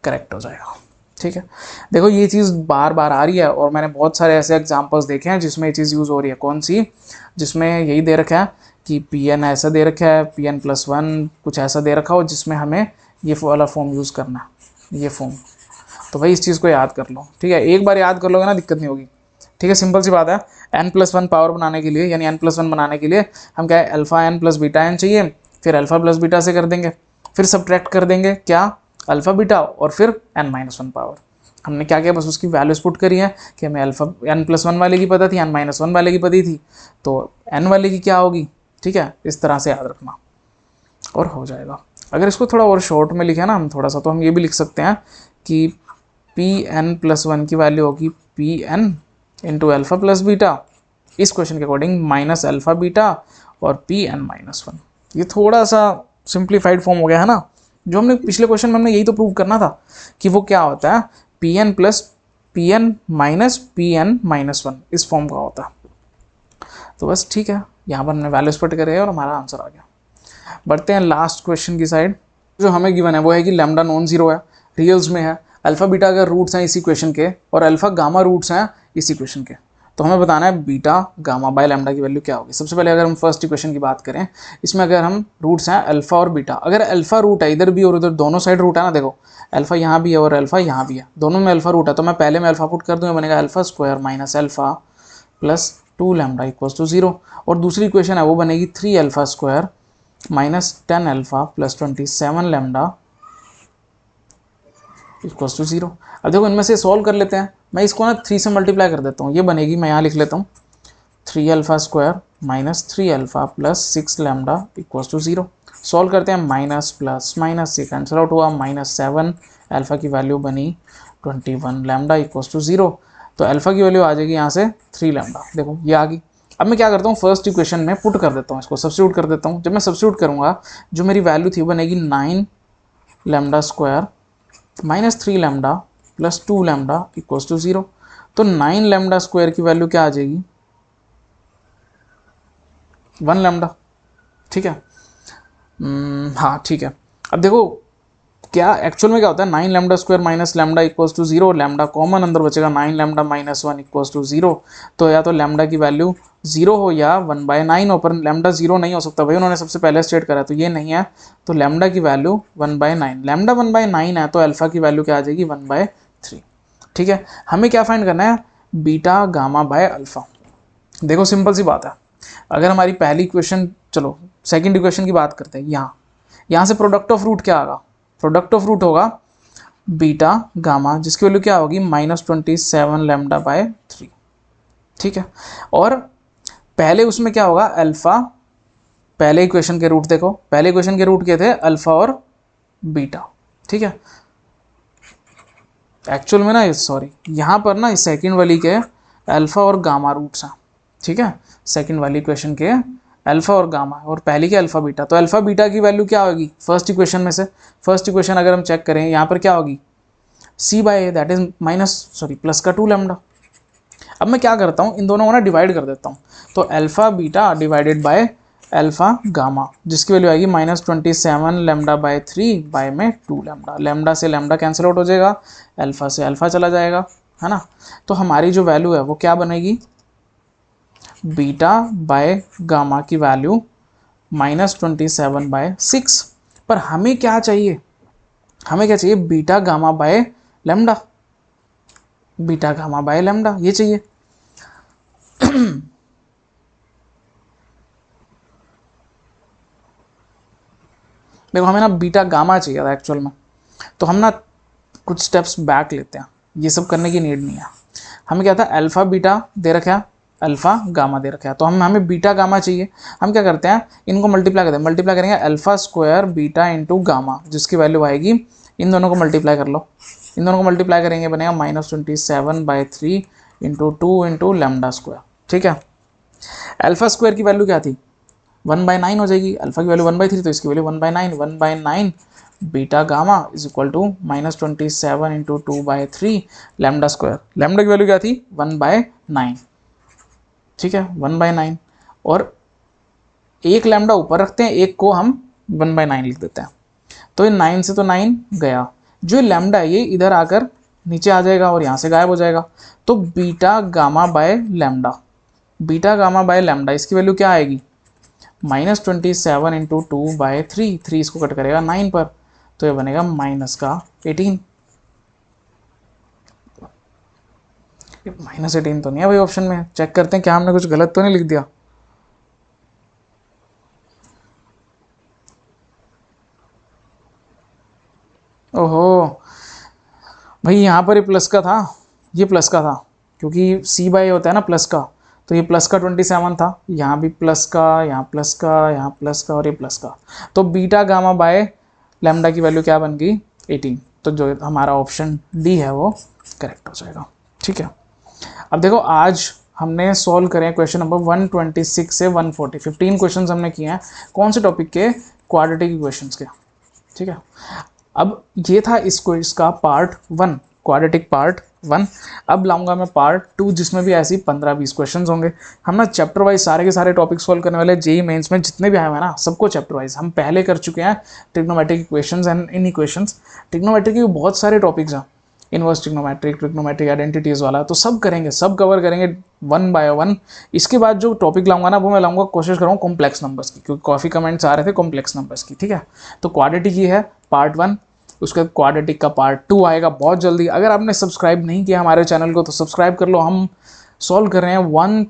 करेक्ट हो जाएगा। ठीक है, देखो ये चीज़ बार बार आ रही है, और मैंने बहुत सारे ऐसे एग्जांपल्स देखे हैं जिसमें ये चीज़ यूज़ हो रही है। कौन सी, जिसमें यही दे रखा है कि पी एन ऐसा दे रखा है, पी एन प्लस वन कुछ ऐसा दे रखा हो, जिसमें हमें ये वाला फॉर्म यूज़ करना है, ये फॉर्म। तो भाई इस चीज़ को याद कर लो, ठीक है, एक बार याद कर लोगे ना दिक्कत नहीं होगी। ठीक है, सिंपल सी बात है। एन प्लस वन पावर बनाने के लिए, यानी एन प्लस वन बनाने के लिए हम क्या है, alpha n plus beta n चाहिए, फिर अल्फा प्लस बीटा से कर देंगे, फिर सब्ट्रैक्ट कर देंगे क्या, अल्फा बीटा, और फिर एन माइनस वन पावर। हमने क्या किया, बस उसकी वैल्यूज पुट करी है कि हमें अल्फा एन प्लस वन वाले की पता थी, एन माइनस वन वाले की पता थी, तो एन वाले की क्या होगी। ठीक है, इस तरह से याद रखना और हो जाएगा। अगर इसको थोड़ा और शॉर्ट में लिखे ना हम थोड़ा सा, तो हम ये भी लिख सकते हैं कि पी एन प्लस वन की वैल्यू होगी p n into alpha plus beta, इस क्वेश्चन के अकॉर्डिंग माइनस अल्फा बीटा और पी एन माइनस वन। ये थोड़ा सा सिंप्लीफाइड फॉर्म हो गया है ना, जो हमने पिछले क्वेश्चन में हमने यही तो प्रूव करना था कि वो क्या होता है, P N plus p n minus p n minus one, इस फॉर्म का होता है। तो बस ठीक है, यहाँ पर हमने वैल्यूज पुट करे और हमारा आंसर आ गया। बढ़ते हैं लास्ट क्वेश्चन की साइड। जो हमें गिवन है वो है कि लैम्डा नॉन जीरो है, रियल्स में है, अल्फा बीटा अगर रूट्स हैं इसी क्वेश्चन के, और अल्फा गामा रूट्स हैं इसी क्वेश्चन के, तो हमें बताना है बीटा गामा बाय लैम्डा की वैल्यू क्या होगी। सबसे पहले अगर हम फर्स्ट इक्वेशन की बात करें, इसमें अगर हम रूट्स हैं अल्फा और बीटा, अगर अल्फा रूट है इधर भी और उधर दोनों साइड रूट है ना, देखो अल्फा यहाँ भी है और अल्फा यहाँ भी है, दोनों में अल्फा रूट है, तो मैं पहले में अल्फा पुट कर दूँगा, बनेगा alpha square minus alpha plus 2 lambda equals to 0। और दूसरी इक्वेशन है वो बनेगी 3 alpha square minus 10 alpha plus 27 lambda equals to 0। अब देखो इनमें से सॉल्व कर लेते हैं, मैं इसको ना 3 से मल्टीप्लाई कर देता हूँ, ये बनेगी, मैं यहाँ लिख लेता हूँ 3 alpha square minus 3 alpha plus 6 lambda equals to 0। Solve करते हैं, माइनस प्लस माइनस से कैंसिल आउट हुआ, माइनस 7 अल्फा की वैल्यू बनी 21 लैम्डा इक्वल्स टू 0। तो अल्फा की वैल्यू आ जाएगी यहाँ से 3 लैम्डा, देखो ये आ गई। अब मैं क्या करता हूँ, फर्स्ट इक्वेशन में पुट कर देता हूँ, इसको सब्स्टिट्यूट कर देता हूँ। जब मैं सब्स्टिट्यूट करूँगा, जो मेरी वैल्यू थी बनेगी 9 lambda square minus 3 lambda plus 2 lambda equals to 0। तो 9 लैम्डा स्क्वायर की वैल्यू क्या आ जाएगी, 1 लैम्डा। ठीक है, हाँ ठीक है। अब देखो क्या एक्चुअल में क्या होता है, 9 lambda square minus lambda equals to 0, lambda common अंदर बचेगा, 9 लैम्डा माइनस 1 इक्वल्स टू 0। तो या तो लैम्डा की वैल्यू 0 हो या 1/9 हो, पर लैम्डा 0 नहीं हो सकता भाई, उन्होंने सबसे पहले स्टेट करा, तो ये नहीं है। तो लैम्डा की वैल्यू 1/9, लैम्डा 1/9 है, तो अल्फा की वैल्यू क्या आ जाएगी 1/3। ठीक है, हमें क्या फाइंड करना है, बीटा गामा बाय अल्फा। देखो सिंपल सी बात है, अगर हमारी पहली इक्वेशन, चलो सेकंड इक्वेशन की बात करते हैं, यहाँ से प्रोडक्ट ऑफ रूट क्या होगा, प्रोडक्ट ऑफ रूट होगा बीटा गामा, जिसकी वैल्यू क्या होगी -27 लैम्डा बाय 3, ठीक है। और पहले उसमें क्या होगा अल्फा, पहले इक्वेशन के रूट देखो, पहले इक्वेशन के रूट क्या थे अल्फा और बीटा, ठीक है। एक्चुअल में ना सॉरी यहाँ पर ना इस सेकंड वाली के अल्फा और गामा रूट्स हैं, ठीक है, सेकंड वाली इक्वेशन के अल्फा और गामा और पहली के अल्फा बीटा। तो अल्फा बीटा की वैल्यू क्या होगी फर्स्ट इक्वेशन में से, फर्स्ट इक्वेशन अगर हम चेक करें यहाँ पर क्या होगी c bye that is plus का 2 लैम्डा। अब मैं क्या करता हूँ इन दोनों को ना डिवाइड कर देता हूँ, तो alpha beta divided by alpha gamma, जिसकी वैल्यू आएगी -27 लैम्डा बाय 3 बाय में 2 लैम्डा, लैम्डा से लैम्डा कैंसिल आउट हो जाएगा, अल्फा से अल्फा चला जाएगा, है ना। तो हमारी जो वैल्यू है वो क्या बनेगी, बीटा बाय गामा की वैल्यू -27 बाय 6। पर हमें क्या चाहिए, हमें क्या चाहिए beta gamma by lambda, beta gamma by lambda ये चाहिए। देखो हमें ना बीटा गामा चाहिए था एक्चुअल में, तो हम ना कुछ स्टेप्स बैक लेते हैं, ये सब करने की नीड नहीं है। हमें क्या था अल्फा बीटा दे रखा है, अल्फा गामा दे रखा है, तो हमें बीटा गामा चाहिए। हम क्या करते हैं इनको मल्टीप्लाई करते हैं, मल्टीप्लाई करेंगे alpha square beta into gamma, जिसकी वैल्यू आएगी, इन दोनों को मल्टीप्लाई कर लो, इन दोनों को मल्टीप्लाई करेंगे बनेगा -27 by 3 into 2 into lambda square, ठीक है। अल्फा स्क्वायर की वैल्यू क्या थी 1/9 हो जाएगी, अल्फा की वैल्यू 1/3 तो इसकी value 1/9 beta gamma is equal to -27 into 2/3 lambda square, lambda की वैल्यू क्या थी 1/9, ठीक है 1/9, और एक लैम्डा ऊपर रखते हैं, एक को हम 1/9 लिख देते हैं, तो 9 से तो 9 गया, जो लैम्डा है ये इधर आकर नीचे आ जाएगा और यहाँ से गायब हो जाएगा, तो beta gamma by lambda, beta gamma by lambda इसकी वैल्यू क्या आएगी -27 इंटू 2/3, 3 इसको कट करेगा 9 पर, तो ये बनेगा -18, -18 तो नहीं है भाई ऑप्शन में, चेक करते हैं क्या हमने कुछ गलत तो नहीं लिख दिया। ओहो भाई यहाँ पर ये प्लस का था, ये प्लस का था, क्योंकि c बाय होता है ना प्लस का, तो ये प्लस का 27 था, यहाँ भी प्लस का, यहाँ प्लस का, यहाँ प्लस का और ये प्लस का, तो बीटा गामा बाय लैम्डा की वैल्यू क्या बन गई 18, तो जो हमारा ऑप्शन डी है वो करेक्ट हो जाएगा, ठीक है। अब देखो आज हमने सॉल्व करे क्वेश्चन नंबर 126 से 140, 15 क्वेश्चन हमने किए हैं, कौन से टॉपिक के, क्वाड्रेटिक इक्वेशंस के, ठीक है। अब ये था इस क्विज का पार्ट 1, क्वाड्रेटिक पार्ट 1। अब लाऊंगा मैं पार्ट 2 जिसमें भी ऐसी 15-20 क्वेश्चंस होंगे। हम ना चैप्टर वाइज सारे के सारे टॉपिक सॉल्व करने वाले, जेई मेंस में जितने भी आए हुए हैं ना सबको चैप्टर वाइज हम पहले कर चुके हैं। Trigonometric equations and in equations, trigonometric के बहुत सारे टॉपिक्स हैं, इनवर्स ट्रिग्नोमेट्रिक, ट्रिग्नोमेट्रिक आइडेंटिटीज वाला, तो सब करेंगे, सब कवर करेंगे 1 बाय 1। इसके बाद जो टॉपिक लाऊंगा ना वो मैं लाऊंगा, कोशिश करूँगा कॉम्प्लेक्स नंबर्स की, क्योंकि काफ़ी कमेंट्स आ रहे थे कॉम्प्लेक्स नंबर्स की, ठीक है। तो क्वाड्रेटिक ही है पार्ट 1, उसके बाद क्वाड्रेटिक का पार्ट 2 आएगा बहुत जल्दी। अगर आपने सब्सक्राइब नहीं किया हमारे चैनल को तो सब्सक्राइब कर लो। हम सॉल्व कर रहे हैं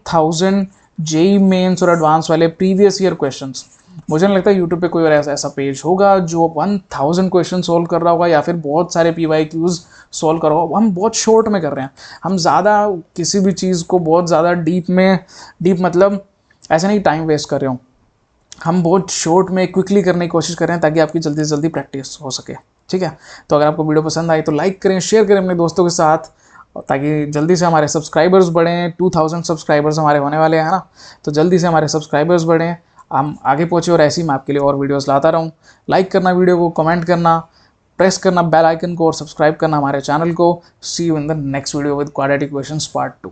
1000 जेई मेंस और एडवांस वाले प्रीवियस ईयर क्वेश्चंस। मुझे नहीं लगता यूट्यूब पे कोई और ऐसा पेज होगा जो 1000 क्वेश्चन सॉल्व कर रहा होगा या फिर बहुत सारे PYQs सॉल्व कर रहा होगा। हम बहुत शॉर्ट में कर रहे हैं, हम ज़्यादा किसी भी चीज़ को बहुत ज़्यादा डीप मतलब ऐसा नहीं टाइम वेस्ट कर रहे हो, हम बहुत शॉर्ट में क्विकली करने की कोशिश कर रहे हैं ताकि आपकी जल्दी से जल्दी प्रैक्टिस हो सके, ठीक है। तो अगर आपको वीडियो पसंद आई तो लाइक करें, शेयर करें अपने दोस्तों के साथ, ताकि जल्दी से हमारे सब्सक्राइबर्स बढ़ें। 2000 सब्सक्राइबर्स हमारे होने वाले हैं ना, तो जल्दी से हमारे सब्सक्राइबर्स बढ़ें, हम आगे पहुँचे और ऐसे ही मैं आपके लिए और वीडियोस लाता रहूँ। लाइक करना वीडियो को, कमेंट करना, प्रेस करना बेल आइकन को और सब्सक्राइब करना हमारे चैनल को। See you in the next video with quadratic equations part 2।